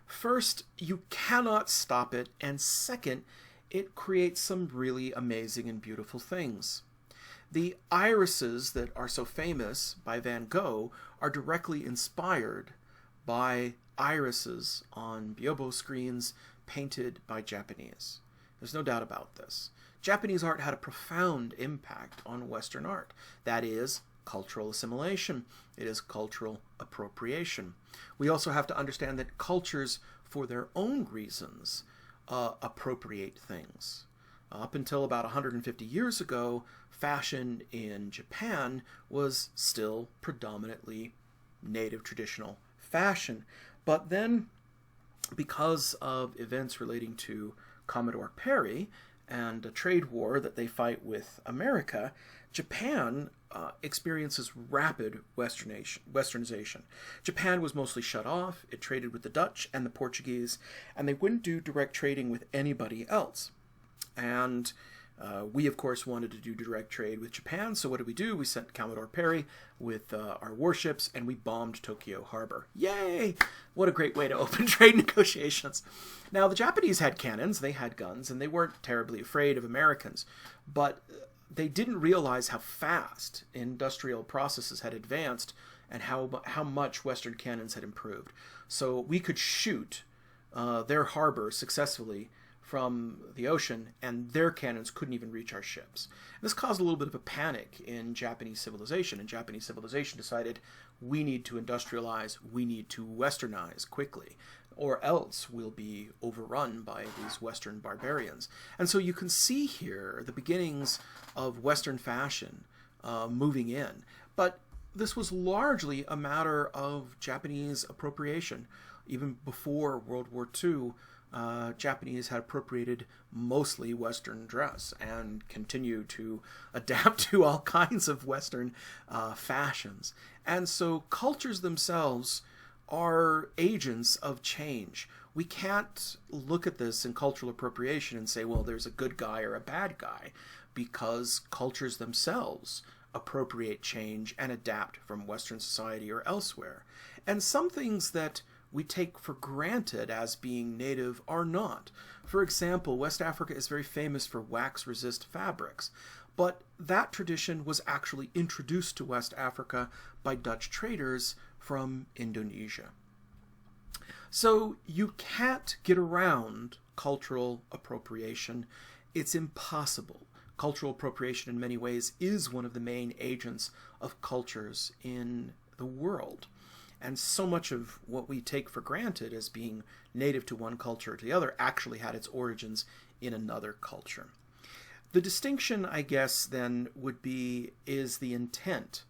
First, you cannot stop it, and second, it creates some really amazing and beautiful things. The irises that are so famous by Van Gogh are directly inspired by irises on Byobo screens painted by Japanese. There's no doubt about this. Japanese art had a profound impact on Western art. That is cultural assimilation. It is cultural appropriation. We also have to understand that cultures, for their own reasons, appropriate things. Up until about 150 years ago, fashion in Japan was still predominantly native traditional fashion. But then, because of events relating to Commodore Perry and a trade war that they fight with America, Japan experiences rapid westernization. Japan was mostly shut off. It traded with the Dutch and the Portuguese, and they wouldn't do direct trading with anybody else. And we, of course, wanted to do direct trade with Japan, so what did? We sent Commodore Perry with our warships, and we bombed Tokyo Harbor. Yay! What a great way to open trade negotiations. Now, the Japanese had cannons, they had guns, and they weren't terribly afraid of Americans, but they didn't realize how fast industrial processes had advanced and how much Western cannons had improved. So we could shoot their harbor successfully from the ocean, and their cannons couldn't even reach our ships. This caused a little bit of a panic in Japanese civilization, and Japanese civilization decided we need to industrialize, we need to westernize quickly, or else we'll be overrun by these Western barbarians. And so you can see here the beginnings of Western fashion moving in. But this was largely a matter of Japanese appropriation. Even before World War II, Japanese had appropriated mostly Western dress and continue to adapt to all kinds of Western fashions. And so cultures themselves are agents of change. We can't look at this in cultural appropriation and say, well, there's a good guy or a bad guy, because cultures themselves appropriate change and adapt from Western society or elsewhere. And some things that we take for granted as being native are not. For example, West Africa is very famous for wax-resist fabrics, but that tradition was actually introduced to West Africa by Dutch traders from Indonesia. So you can't get around cultural appropriation. It's impossible. Cultural appropriation in many ways is one of the main agents of cultures in the world. And so much of what we take for granted as being native to one culture or to the other actually had its origins in another culture. The distinction, I guess, then would be is the intent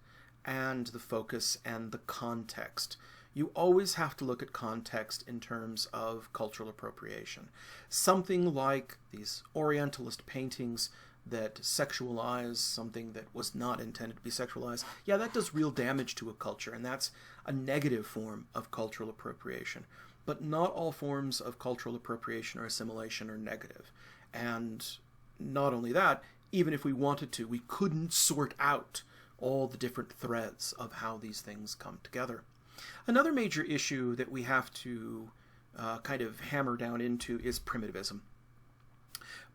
and the focus and the context. You always have to look at context in terms of cultural appropriation. Something like these Orientalist paintings that sexualize something that was not intended to be sexualized, yeah, that does real damage to a culture, and that's a negative form of cultural appropriation. But not all forms of cultural appropriation or assimilation are negative. And not only that, even if we wanted to, we couldn't sort out all the different threads of how these things come together. Another major issue that we have to kind of hammer down into is primitivism.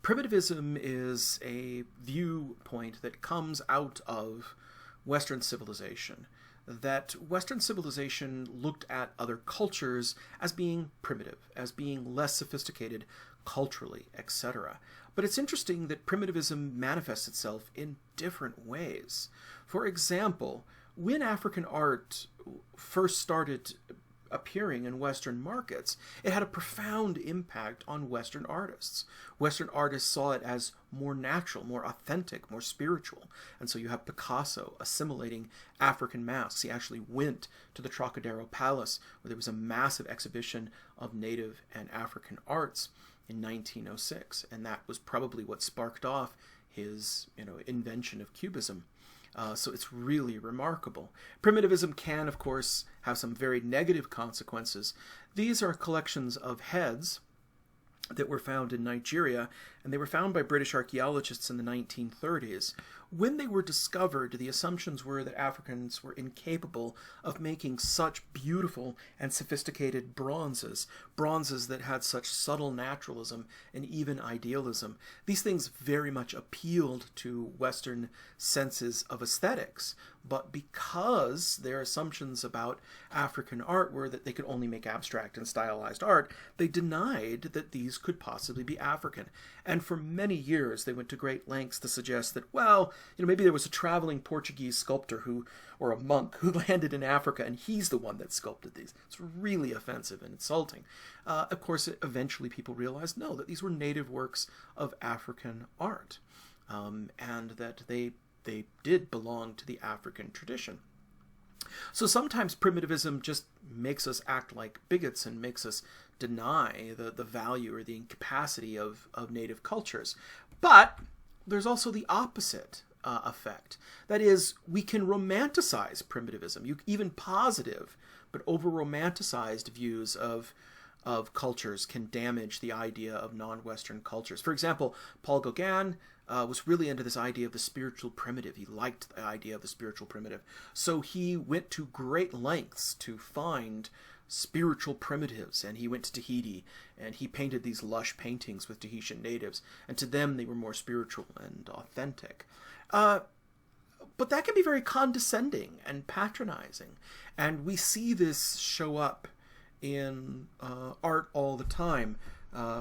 Primitivism is a viewpoint that comes out of Western civilization, that Western civilization looked at other cultures as being primitive, as being less sophisticated culturally, etc. But it's interesting that primitivism manifests itself in different ways. For example, when African art first started appearing in Western markets, it had a profound impact on Western artists. Western artists saw it as more natural, more authentic, more spiritual. And so you have Picasso assimilating African masks. He actually went to the Trocadero Palace, where there was a massive exhibition of native and African arts in 1906. And that was probably what sparked off his invention of Cubism. So it's really remarkable. Primitivism can, of course, have some very negative consequences. These are collections of heads that were found in Nigeria, and they were found by British archaeologists in the 1930s. When they were discovered, the assumptions were that Africans were incapable of making such beautiful and sophisticated bronzes that had such subtle naturalism and even idealism. These things very much appealed to Western senses of aesthetics, But because their assumptions about African art were that they could only make abstract and stylized art, they denied that these could possibly be African. And for many years, they went to great lengths to suggest that, well, maybe there was a traveling Portuguese sculptor or a monk who landed in Africa, and he's the one that sculpted these. It's really offensive and insulting. Of course, eventually people realized, no, that these were native works of African art, and that they did belong to the African tradition. So sometimes primitivism just makes us act like bigots and makes us deny the value or the incapacity of native cultures. But there's also the opposite effect. That is, we can romanticize primitivism, even positive but over-romanticized views of cultures can damage the idea of non-Western cultures. For example, Paul Gauguin was really into this idea of the spiritual primitive. He liked the idea of the spiritual primitive. So he went to great lengths to find spiritual primitives, and he went to Tahiti, and he painted these lush paintings with Tahitian natives, and to them they were more spiritual and authentic. But that can be very condescending and patronizing, and we see this show up in art all the time.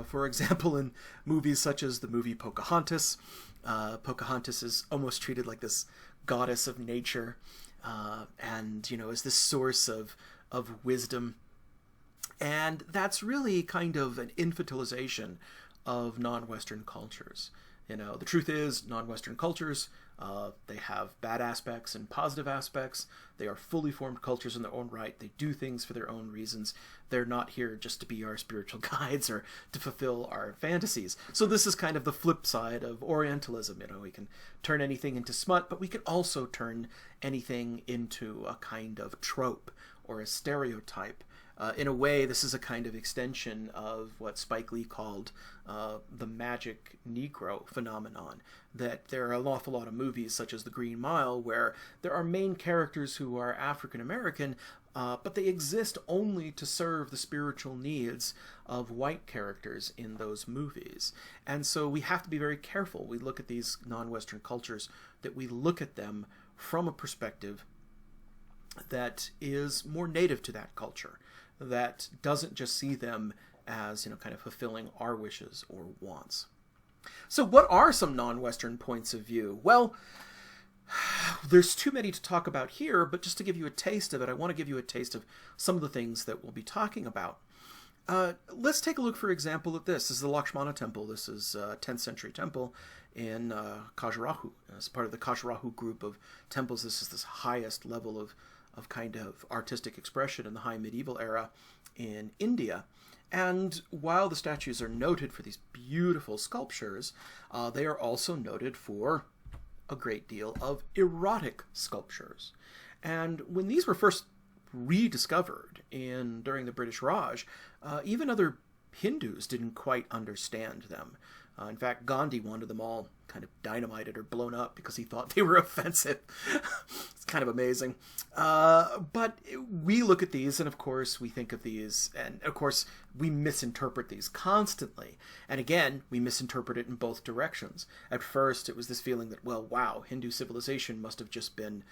For example, in movies such as the movie Pocahontas. Pocahontas is almost treated like this goddess of nature, and is this source of wisdom. And that's really kind of an infantilization of non-Western cultures. The truth is, non-Western cultures, they have bad aspects and positive aspects. They are fully formed cultures in their own right. They do things for their own reasons. They're not here just to be our spiritual guides or to fulfill our fantasies. So this is kind of the flip side of Orientalism. We can turn anything into smut, but we can also turn anything into a kind of trope or a stereotype. In a way, this is a kind of extension of what Spike Lee called the magic Negro phenomenon, that there are an awful lot of movies such as The Green Mile where there are main characters who are African American, but they exist only to serve the spiritual needs of white characters in those movies. And so we have to be very careful. We look at these non-Western cultures, that we look at them from a perspective that is more native to that culture, that doesn't just see them as, kind of fulfilling our wishes or wants. So what are some non-Western points of view? Well, there's too many to talk about here, but just to give you a taste of it, I want to give you a taste of some of the things that we'll be talking about. Let's take a look, for example, at this. This is the Lakshmana Temple. This is a 10th century temple in Khajuraho. As part of the Khajuraho group of temples, this is this highest level of kind of artistic expression in the high medieval era in India. And while the statues are noted for these beautiful sculptures, they are also noted for a great deal of erotic sculptures. And when these were first rediscovered during the British Raj, even other Hindus didn't quite understand them. In fact, Gandhi wanted them all kind of dynamited or blown up because he thought they were offensive. It's kind of amazing. But we look at these, and of course we think of these, and of course we misinterpret these constantly. And again, we misinterpret it in both directions. At first, it was this feeling that, well, wow, Hindu civilization must have just been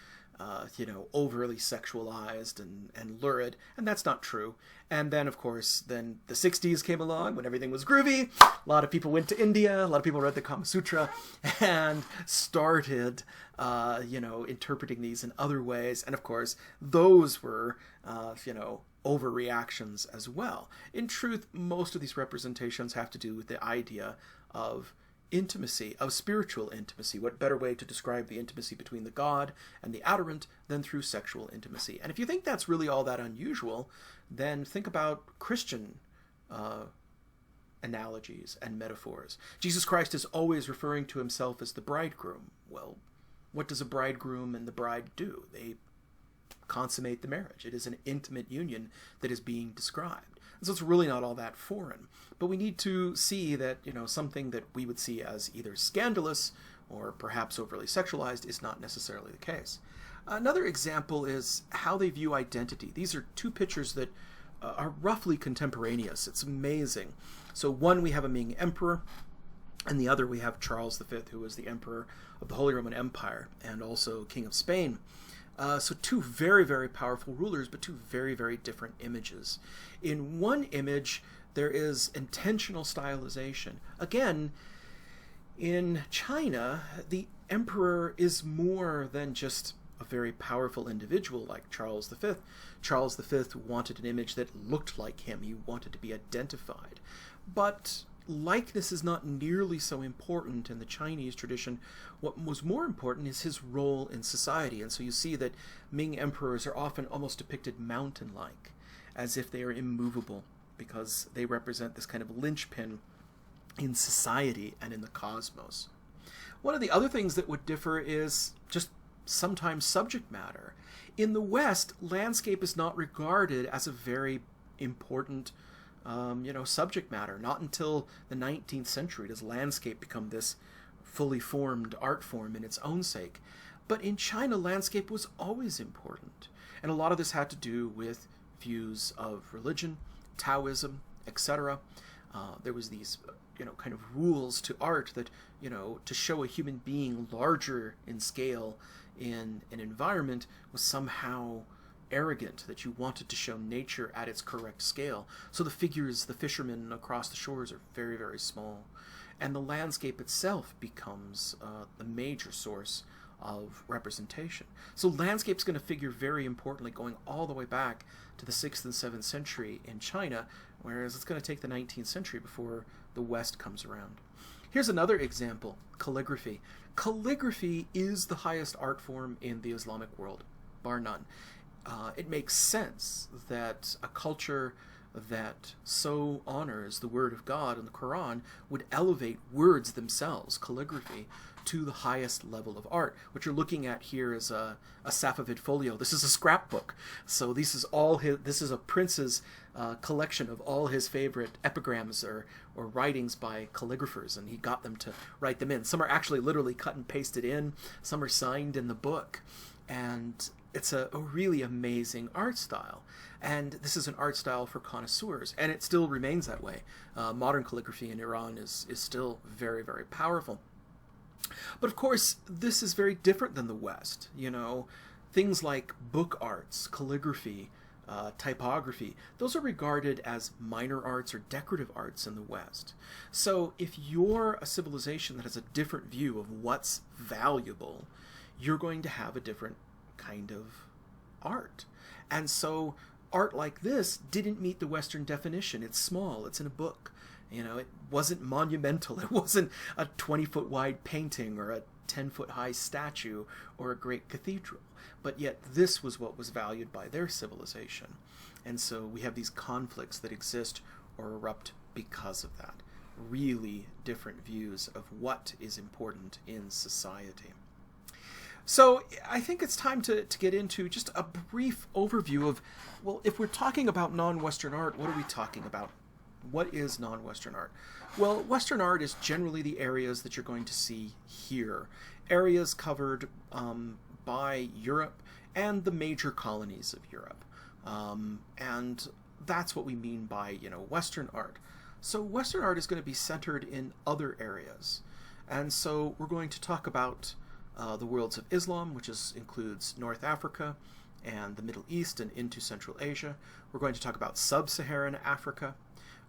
overly sexualized and lurid, and that's not true. And then, of course, then the 60s came along when everything was groovy. A lot of people went to India, a lot of people read the Kama Sutra, and started, interpreting these in other ways. And of course, those were, overreactions as well. In truth, most of these representations have to do with the idea of intimacy, of spiritual intimacy. What better way to describe the intimacy between the god and the adorant than through sexual intimacy? And if you think that's really all that unusual, then think about Christian analogies and metaphors. Jesus Christ is always referring to himself as the bridegroom. Well, what does a bridegroom and the bride do? They consummate the marriage. It is an intimate union that is being described. And so it's really not all that foreign. But we need to see that, something that we would see as either scandalous or perhaps overly sexualized is not necessarily the case. Another example is how they view identity. These are two pictures that are roughly contemporaneous. It's amazing. So one, we have a Ming emperor, and the other we have Charles V, who was the emperor of the Holy Roman Empire and also King of Spain. So two very, very powerful rulers, but two very, very different images. In one image, there is intentional stylization. Again, in China, the emperor is more than just a very powerful individual like Charles V. Charles V wanted an image that looked like him. He wanted to be identified. But likeness is not nearly so important in the Chinese tradition. What was more important is his role in society. And so you see that Ming emperors are often almost depicted mountain-like, as if they are immovable, because they represent this kind of linchpin in society and in the cosmos. One of the other things that would differ is just sometimes subject matter. In the West, landscape is not regarded as a very important subject matter. Not until the 19th century does landscape become this fully formed art form in its own sake. But in China, landscape was always important. And a lot of this had to do with views of religion, Taoism, etc. There was these, kind of rules to art that, to show a human being larger in scale in an environment was somehow arrogant, that you wanted to show nature at its correct scale. So the figures, the fishermen across the shores are very, very small. And the landscape itself becomes the major source of representation. So landscape's going to figure very importantly going all the way back to the 6th and 7th century in China, whereas it's going to take the 19th century before the West comes around. Here's another example, calligraphy. Calligraphy is the highest art form in the Islamic world, bar none. It makes sense that a culture that so honors the word of God and the Quran would elevate words themselves, calligraphy, to the highest level of art. What you're looking at here is a Safavid folio. This is a scrapbook. So this is a prince's collection of all his favorite epigrams or writings by calligraphers, and he got them to write them in. Some are actually literally cut and pasted in. Some are signed in the book. And it's a really amazing art style. And this is an art style for connoisseurs, and it still remains that way. Modern calligraphy in Iran is still very, very powerful. But of course, this is very different than the West. Things like book arts, calligraphy, typography, those are regarded as minor arts or decorative arts in the West. So if you're a civilization that has a different view of what's valuable, you're going to have a different kind of art. And so art like this didn't meet the Western definition. It's small, it's in a book. It wasn't monumental. It wasn't a 20-foot wide painting or a 10-foot high statue or a great cathedral. But yet this was what was valued by their civilization. And so we have these conflicts that exist or erupt because of that. Really different views of what is important in society. So I think it's time to get into just a brief overview of, well, if we're talking about non-Western art, what are we talking about? What is non-Western art? Well, Western art is generally the areas that you're going to see here. Areas covered by Europe and the major colonies of Europe. And that's what we mean by, Western art. So Western art is going to be centered in other areas. And so we're going to talk about the worlds of Islam, which includes North Africa and the Middle East and into Central Asia. We're going to talk about Sub-Saharan Africa.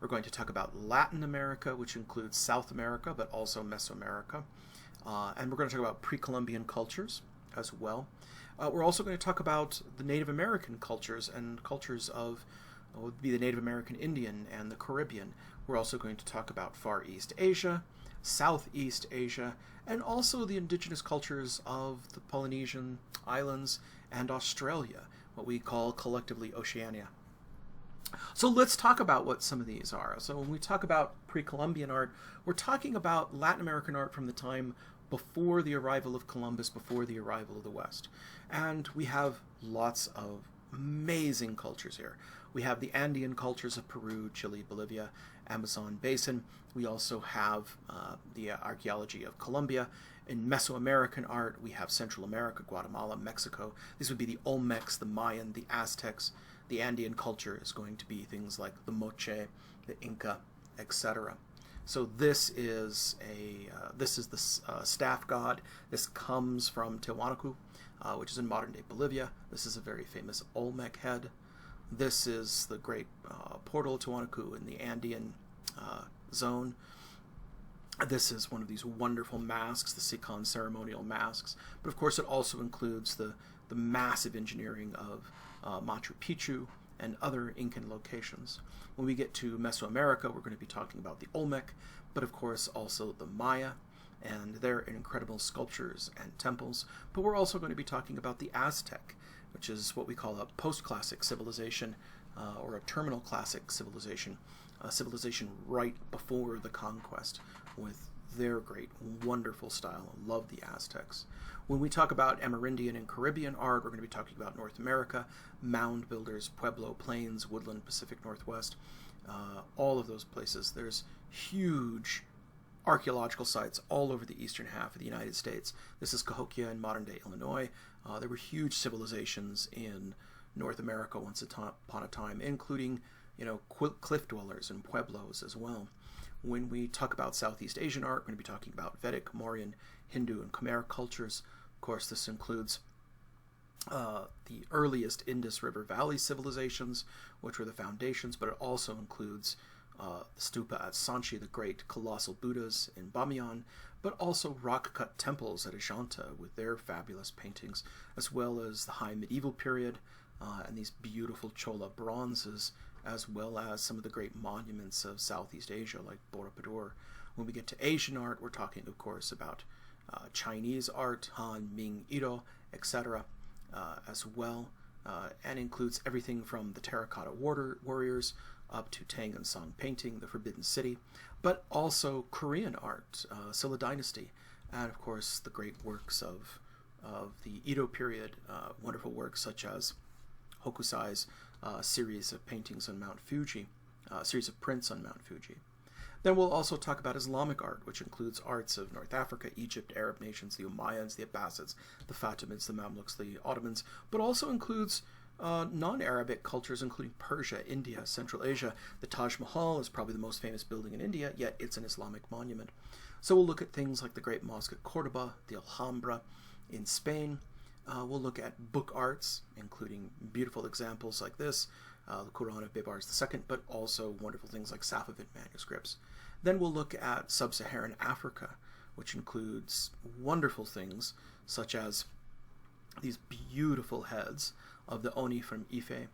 We're going to talk about Latin America, which includes South America, but also Mesoamerica. And we're going to talk about pre-Columbian cultures as well. We're also going to talk about the Native American cultures and cultures of what would be the Native American Indian and the Caribbean. We're also going to talk about Far East Asia, Southeast Asia, and also the indigenous cultures of the Polynesian Islands and Australia, what we call collectively Oceania. So let's talk about what some of these are. So when we talk about pre-Columbian art, we're talking about Latin American art from the time before the arrival of Columbus, before the arrival of the West. And we have lots of amazing cultures here. We have the Andean cultures of Peru, Chile, Bolivia, Amazon Basin. We also have the archaeology of Colombia. In Mesoamerican art, we have Central America, Guatemala, Mexico. These would be the Olmecs, the Mayan, the Aztecs. The Andean culture is going to be things like the Moche, the Inca, etc. So this is the staff god. This comes from Tiwanaku. which is in modern-day Bolivia. This is a very famous Olmec head. This is the great portal to Tiwanaku in the Andean zone. This is one of these wonderful masks, the Sikan ceremonial masks. But of course it also includes the massive engineering of Machu Picchu and other Incan locations. When we get to Mesoamerica, we're going to be talking about the Olmec, but of course also the Maya and their incredible sculptures and temples. But we're also going to be talking about the Aztec, which is what we call a post-classic civilization, or a terminal classic civilization, a civilization right before the conquest, with their great, wonderful style. I love the Aztecs. When we talk about Amerindian and Caribbean art, we're going to be talking about North America, mound builders, Pueblo, Plains, Woodland, Pacific Northwest, all of those places. There's huge archaeological sites all over the eastern half of the United States. This is Cahokia in modern-day Illinois. There were huge civilizations in North America once upon a time, including, cliff dwellers and pueblos as well. When we talk about Southeast Asian art, we're going to be talking about Vedic, Mauryan, Hindu, and Khmer cultures. Of course, this includes the earliest Indus River Valley civilizations, which were the foundations, but it also includes the stupa at Sanchi, the great colossal Buddhas in Bamiyan, but also rock-cut temples at Ajanta with their fabulous paintings, as well as the high medieval period and these beautiful Chola bronzes, as well as some of the great monuments of Southeast Asia like Borobudur. When we get to Asian art, we're talking, of course, about Chinese art, Han, Ming, Edo, etc., as well, and includes everything from the terracotta warriors up to Tang and Song painting, the Forbidden City, but also Korean art, Silla Dynasty, and of course the great works of the Edo period, wonderful works such as Hokusai's series of paintings on Mount Fuji, series of prints on Mount Fuji. Then we'll also talk about Islamic art, which includes arts of North Africa, Egypt, Arab nations, the Umayyads, the Abbasids, the Fatimids, the Mamluks, the Ottomans, but also includes non-Arabic cultures, including Persia, India, Central Asia. The Taj Mahal is probably the most famous building in India, yet it's an Islamic monument. So we'll look at things like the Great Mosque at Cordoba, the Alhambra in Spain. We'll look at book arts, including beautiful examples like this, the Quran of Bibars II, but also wonderful things like Safavid manuscripts. Then we'll look at sub-Saharan Africa, which includes wonderful things such as these beautiful heads of the Oni from Ife,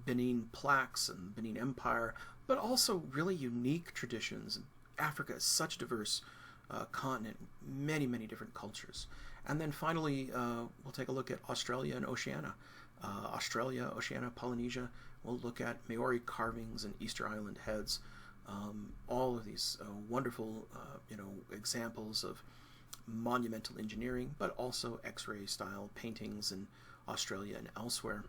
Benin plaques and Benin Empire, but also really unique traditions. Africa is such a diverse continent, many, many different cultures. And then finally, we'll take a look at Australia and Oceania. Australia, Oceania, Polynesia. We'll look at Maori carvings and Easter Island heads. All of these wonderful, examples of monumental engineering, but also X-ray style paintings in Australia and elsewhere.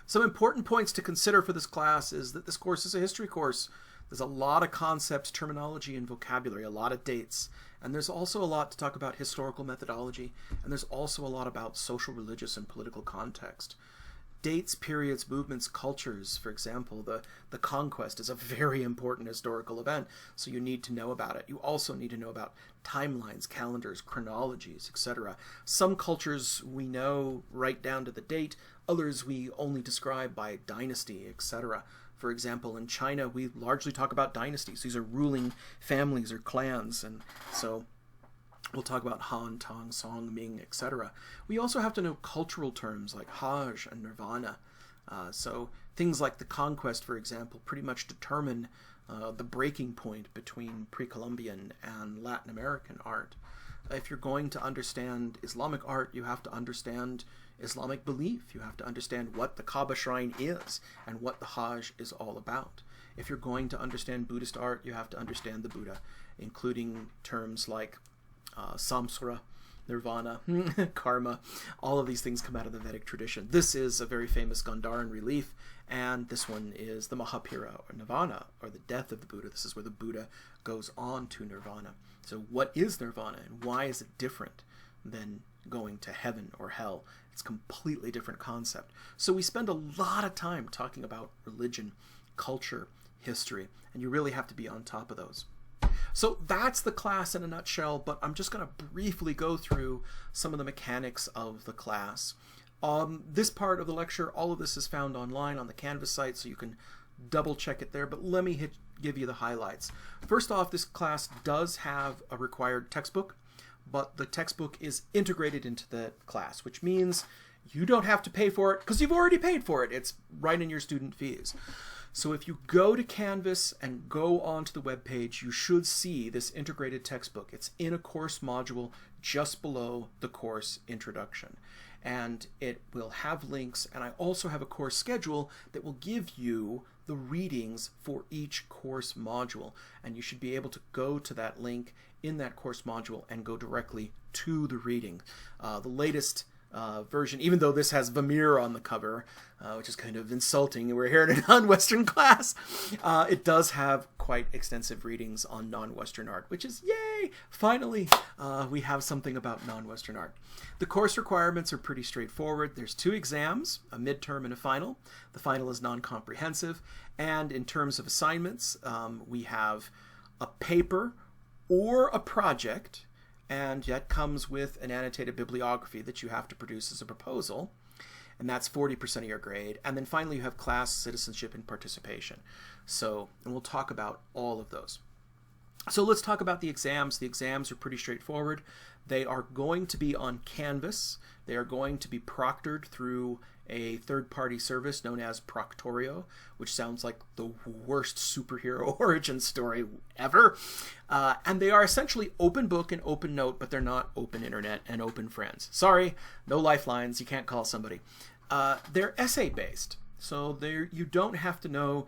Some important points to consider for this class is that this course is a history course. There's a lot of concepts, terminology, and vocabulary, a lot of dates, and there's also a lot to talk about historical methodology, and there's also a lot about social, religious, and political context. Dates, periods, movements, cultures, for example, the conquest is a very important historical event, so you need to know about it. You also need to know about timelines, calendars, chronologies, etc. Some cultures we know right down to the date, others we only describe by dynasty, etc. For example, in China, we largely talk about dynasties. These are ruling families or clans, and so we'll talk about Han, Tang, Song, Ming, etc. We also have to know cultural terms like Hajj and Nirvana. So things like the conquest, for example, pretty much determine the breaking point between Pre-Columbian and Latin American art. If you're going to understand Islamic art, you have to understand Islamic belief. You have to understand what the Kaaba shrine is and what the Hajj is all about. If you're going to understand Buddhist art, you have to understand the Buddha, including terms like samsara, nirvana, karma. All of these things come out of the Vedic tradition. This is a very famous Gandharan relief, and this one is the Mahapira, or Nirvana, or the death of the Buddha. This is where the Buddha goes on to nirvana. So what is nirvana, and why is it different than going to heaven or hell? It's a completely different concept. So we spend a lot of time talking about religion, culture, history, and you really have to be on top of those. So that's the class in a nutshell, but I'm just going to briefly go through some of the mechanics of the class. This part of the lecture, all of this is found online on the Canvas site, so you can double check it there, but let me give you the highlights. First off, this class does have a required textbook, but the textbook is integrated into the class, which means you don't have to pay for it because you've already paid for it. It's right in your student fees. So if you go to Canvas and go onto the web page, you should see this integrated textbook. It's in a course module just below the course introduction. And it will have links, and I also have a course schedule that will give you the readings for each course module. And you should be able to go to that link in that course module and go directly to the reading. The latest version, even though this has Vermeer on the cover, which is kind of insulting, we're here in a non-Western class, it does have quite extensive readings on non-Western art, which is yay! Finally, we have something about non-Western art. The course requirements are pretty straightforward. There's 2 exams, a midterm and a final. The final is non-comprehensive, and in terms of assignments, we have a paper or a project, and that comes with an annotated bibliography that you have to produce as a proposal, and that's 40% of your grade. And then finally you have class, citizenship, and participation. And we'll talk about all of those. So let's talk about the exams. The exams are pretty straightforward. They are going to be on Canvas. They are going to be proctored through a third-party service known as Proctorio, which sounds like the worst superhero origin story ever. And they are essentially open book and open note, but they're not open internet and open friends. Sorry, no lifelines. You can't call somebody. They're essay-based, so you don't have to know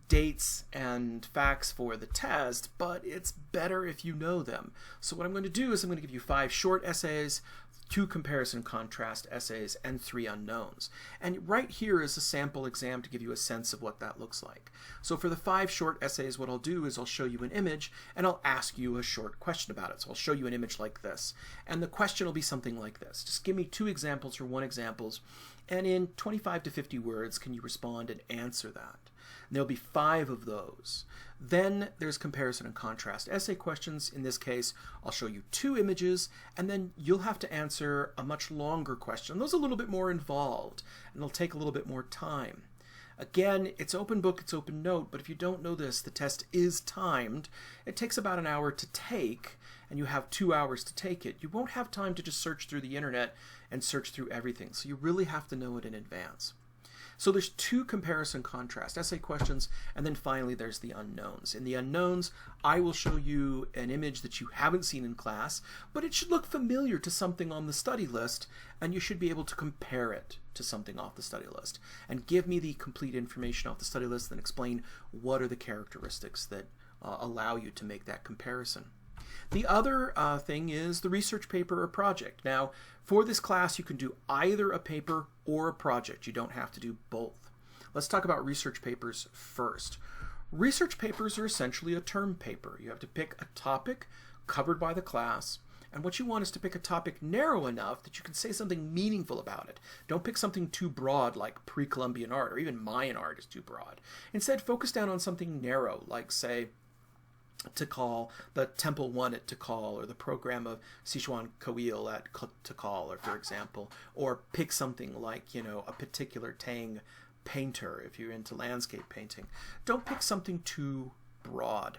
dates and facts for the test, but it's better if you know them. So what I'm going to do is I'm going to give you 5 short essays, 2 comparison contrast essays, and 3 unknowns. And right here is a sample exam to give you a sense of what that looks like. So for the 5 short essays, what I'll do is I'll show you an image and I'll ask you a short question about it. So I'll show you an image like this, and the question will be something like this. Just give me 2 examples or 1 examples, and in 25 to 50 words can you respond and answer that. And there'll be 5 of those. Then there's comparison and contrast essay questions. In this case, I'll show you 2 images, and then you'll have to answer a much longer question. Those are a little bit more involved, and it'll take a little bit more time. Again, it's open book, it's open note, but if you don't know this, the test is timed. It takes about an hour to take, and you have 2 hours to take it. You won't have time to just search through the internet and search through everything, so you really have to know it in advance. So there's 2 comparison contrast essay questions, and then finally there's the unknowns. In the unknowns, I will show you an image that you haven't seen in class, but it should look familiar to something on the study list, and you should be able to compare it to something off the study list. And give me the complete information off the study list, and explain what are the characteristics that allow you to make that comparison. The other thing is the research paper or project. Now, for this class, you can do either a paper or a project. You don't have to do both. Let's talk about research papers first. Research papers are essentially a term paper. You have to pick a topic covered by the class, and what you want is to pick a topic narrow enough that you can say something meaningful about it. Don't pick something too broad like Pre-Columbian art, or even Mayan art is too broad. Instead, focus down on something narrow, like, say, Tikal, the Temple 1 at Tikal, or the program of Sichuan Kawil at Tikal, or for example, or pick something like, you know, a particular Tang painter if you're into landscape painting. Don't pick something too broad.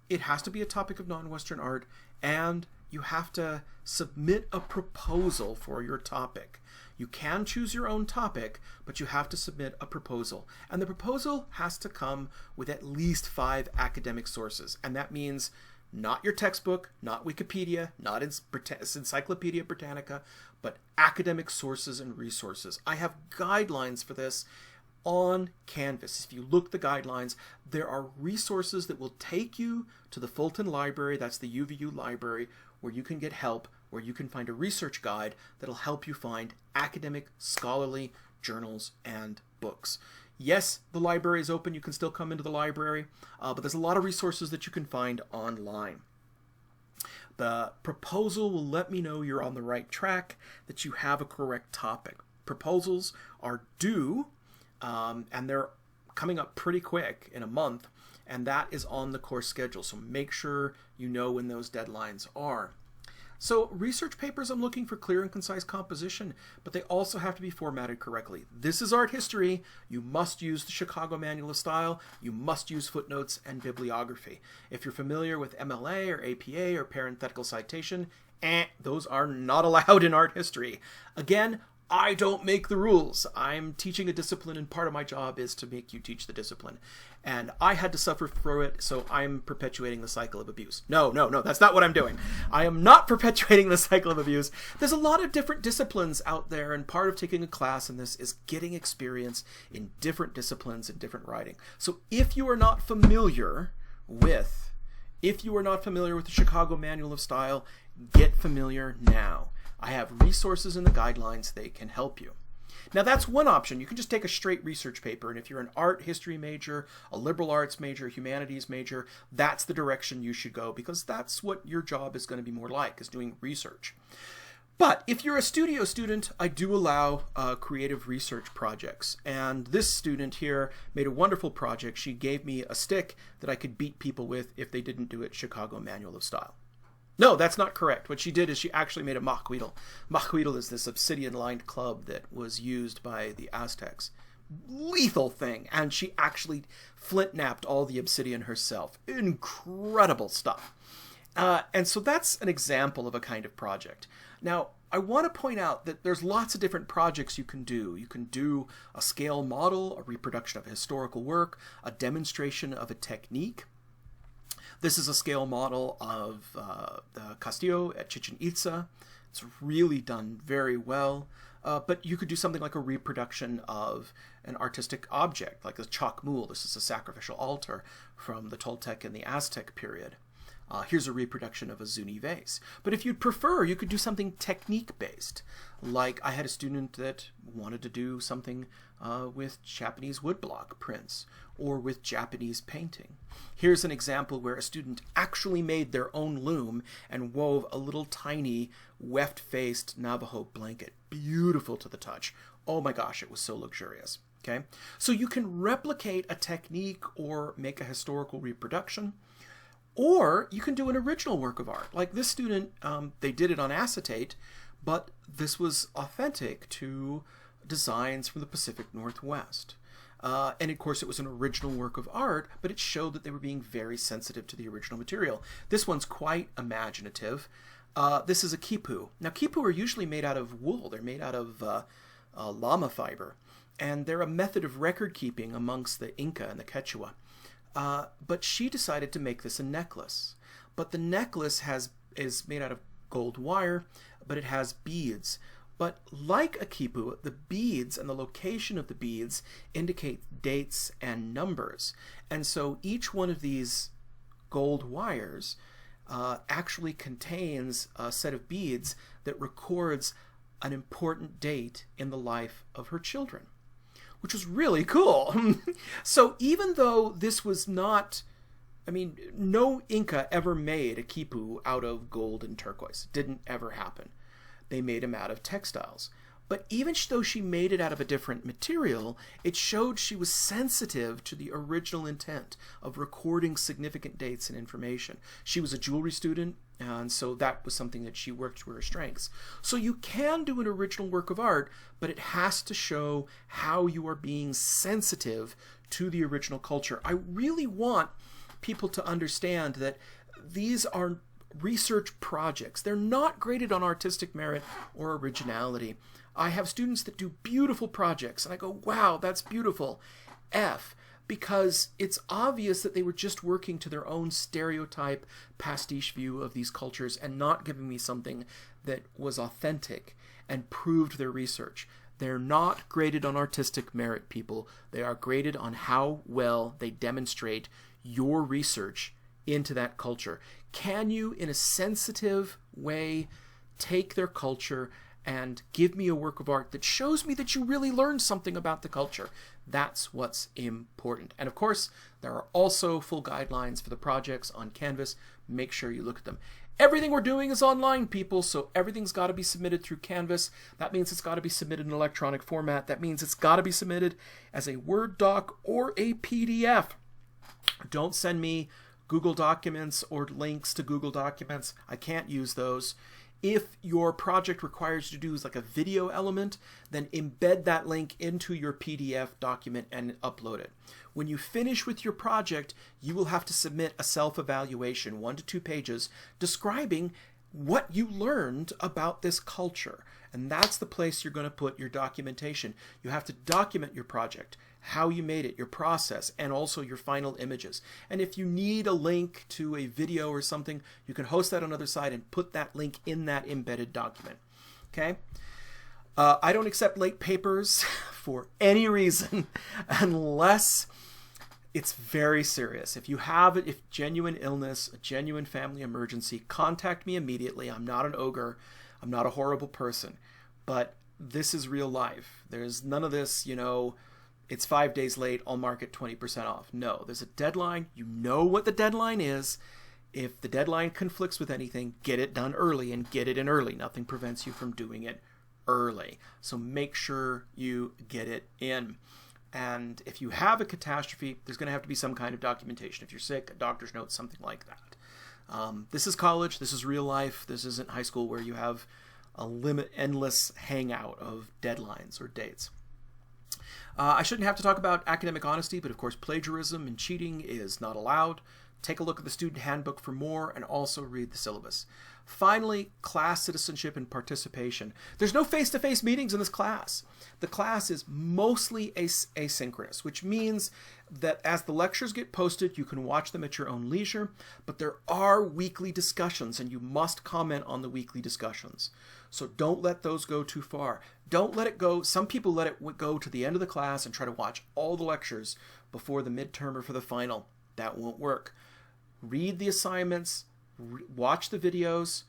It has to be a topic of non-Western art, and you have to submit a proposal for your topic. You can choose your own topic, but you have to submit a proposal. And the proposal has to come with at least 5 academic sources. And that means not your textbook, not Wikipedia, not Encyclopedia Britannica, but academic sources and resources. I have guidelines for this on Canvas. If you look at the guidelines, there are resources that will take you to the Fulton Library, that's the UVU library, where you can get help, where you can find a research guide that'll help you find academic, scholarly journals and books. Yes, the library is open. You can still come into the library, but there's a lot of resources that you can find online. The proposal will let me know you're on the right track, that you have a correct topic. Proposals are due, and they're coming up pretty quick in a month, and that is on the course schedule. So make sure you know when those deadlines are. So research papers, I'm looking for clear and concise composition, but they also have to be formatted correctly. This is art history. You must use the Chicago Manual of Style. You must use footnotes and bibliography. If you're familiar with MLA or APA or parenthetical citation, those are not allowed in art history. Again, I don't make the rules. I'm teaching a discipline, and part of my job is to make you teach the discipline. And I had to suffer through it, so I'm perpetuating the cycle of abuse. No, that's not what I'm doing. I am not perpetuating the cycle of abuse. There's a lot of different disciplines out there, and part of taking a class in this is getting experience in different disciplines and different writing. So if you are not familiar with the Chicago Manual of Style, get familiar now. I have resources in the guidelines. They can help you. Now, that's one option. You can just take a straight research paper, and if you're an art history major, a liberal arts major, humanities major, that's the direction you should go, because that's what your job is going to be more like, is doing research. But if you're a studio student, I do allow creative research projects. And this student here made a wonderful project. She gave me a stick that I could beat people with if they didn't do it Chicago Manual of Style. No, that's not correct. What she did is she actually made a macuidal. Macuidal is this obsidian-lined club that was used by the Aztecs. Lethal thing. And she actually flint-knapped all the obsidian herself. Incredible stuff. And so that's an example of a kind of project. Now, I want to point out that there's lots of different projects you can do. You can do a scale model, a reproduction of a historical work, a demonstration of a technique. This is a scale model of the Castillo at Chichen Itza. It's really done very well. But you could do something like a reproduction of an artistic object, like a chacmul. This is a sacrificial altar from the Toltec and the Aztec period. Here's a reproduction of a Zuni vase. But if you'd prefer, you could do something technique-based. Like I had a student that wanted to do something with Japanese woodblock prints or with Japanese painting. Here's an example where a student actually made their own loom and wove a little tiny weft-faced Navajo blanket. Beautiful to the touch. Oh my gosh, it was so luxurious. Okay, so you can replicate a technique or make a historical reproduction. Or you can do an original work of art. Like this student, they did it on acetate, but this was authentic to designs from the Pacific Northwest. And of course, it was an original work of art, but it showed that they were being very sensitive to the original material. This one's quite imaginative. This is a quipu. Now, quipu are usually made out of wool. They're made out of llama fiber. And they're a method of record keeping amongst the Inca and the Quechua. But she decided to make this a necklace. But the necklace is made out of gold wire, but it has beads. But like a quipu, the beads and the location of the beads indicate dates and numbers. And so each one of these gold wires actually contains a set of beads that records an important date in the life of her children, which was really cool. So even though this was not, no Inca ever made a quipu out of gold and turquoise. It didn't ever happen. They made them out of textiles. But even though she made it out of a different material, it showed she was sensitive to the original intent of recording significant dates and information. She was a jewelry student, and so that was something that she worked to her strengths. So you can do an original work of art, but it has to show how you are being sensitive to the original culture. I really want people to understand that these are research projects. They're not graded on artistic merit or originality. I have students that do beautiful projects, and I go, wow, that's beautiful. F, because it's obvious that they were just working to their own stereotype, pastiche view of these cultures and not giving me something that was authentic and proved their research. They're not graded on artistic merit, people. They are graded on how well they demonstrate your research into that culture. Can you, in a sensitive way, take their culture and give me a work of art that shows me that you really learned something about the culture? That's what's important. And of course, there are also full guidelines for the projects on Canvas. Make sure you look at them. Everything we're doing is online, people, so everything's got to be submitted through Canvas. That means it's got to be submitted in electronic format. That means it's got to be submitted as a Word doc or a PDF. Don't send me Google Documents or links to Google Documents. I can't use those. If your project requires you to do is like a video element, then embed that link into your PDF document and upload it. When you finish with your project, you will have to submit a self-evaluation, 1 to 2 pages, describing what you learned about this culture. And that's the place you're going to put your documentation. You have to document your project, how you made it, your process, and also your final images. And if you need a link to a video or something, you can host that on another side and put that link in that embedded document. Okay? I don't accept late papers for any reason unless it's very serious. If you have genuine illness, a genuine family emergency, contact me immediately. I'm not an ogre. I'm not a horrible person. But this is real life. There's none of this, you know, it's 5 days late, I'll mark it 20% off. No, there's a deadline. You know what the deadline is. If the deadline conflicts with anything, get it done early and get it in early. Nothing prevents you from doing it early. So make sure you get it in. And if you have a catastrophe, there's going to have to be some kind of documentation. If you're sick, a doctor's note, something like that. This is college. This is real life. This isn't high school where you have a endless hangout of deadlines or dates. I shouldn't have to talk about academic honesty, but of course plagiarism and cheating is not allowed. Take a look at the student handbook for more, and also read the syllabus. Finally, class citizenship and participation. There's no face-to-face meetings in this class. The class is mostly asynchronous, which means that as the lectures get posted, you can watch them at your own leisure, but there are weekly discussions, and you must comment on the weekly discussions. So don't let those go too far. Don't let it go. Some people let it go to the end of the class and try to watch all the lectures before the midterm or for the final. That won't work. Read the assignments, watch the videos,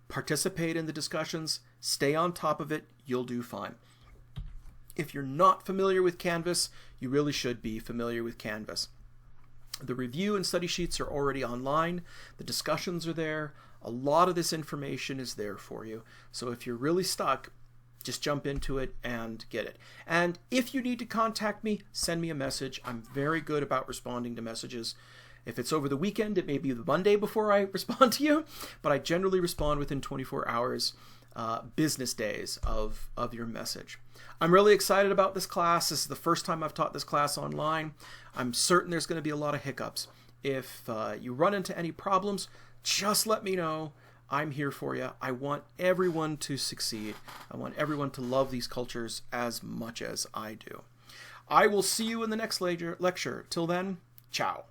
participate in the discussions, stay on top of it, you'll do fine. If you're not familiar with Canvas, you really should be familiar with Canvas. The review and study sheets are already online. The discussions are there. A lot of this information is there for you. So if you're really stuck, just jump into it and get it. And if you need to contact me, send me a message. I'm very good about responding to messages. If it's over the weekend, it may be the Monday before I respond to you, but I generally respond within 24 hours, business days of your message. I'm really excited about this class. This is the first time I've taught this class online. I'm certain there's going to be a lot of hiccups. If you run into any problems, just let me know. I'm here for you. I want everyone to succeed. I want everyone to love these cultures as much as I do. I will see you in the next lecture. Till then, ciao.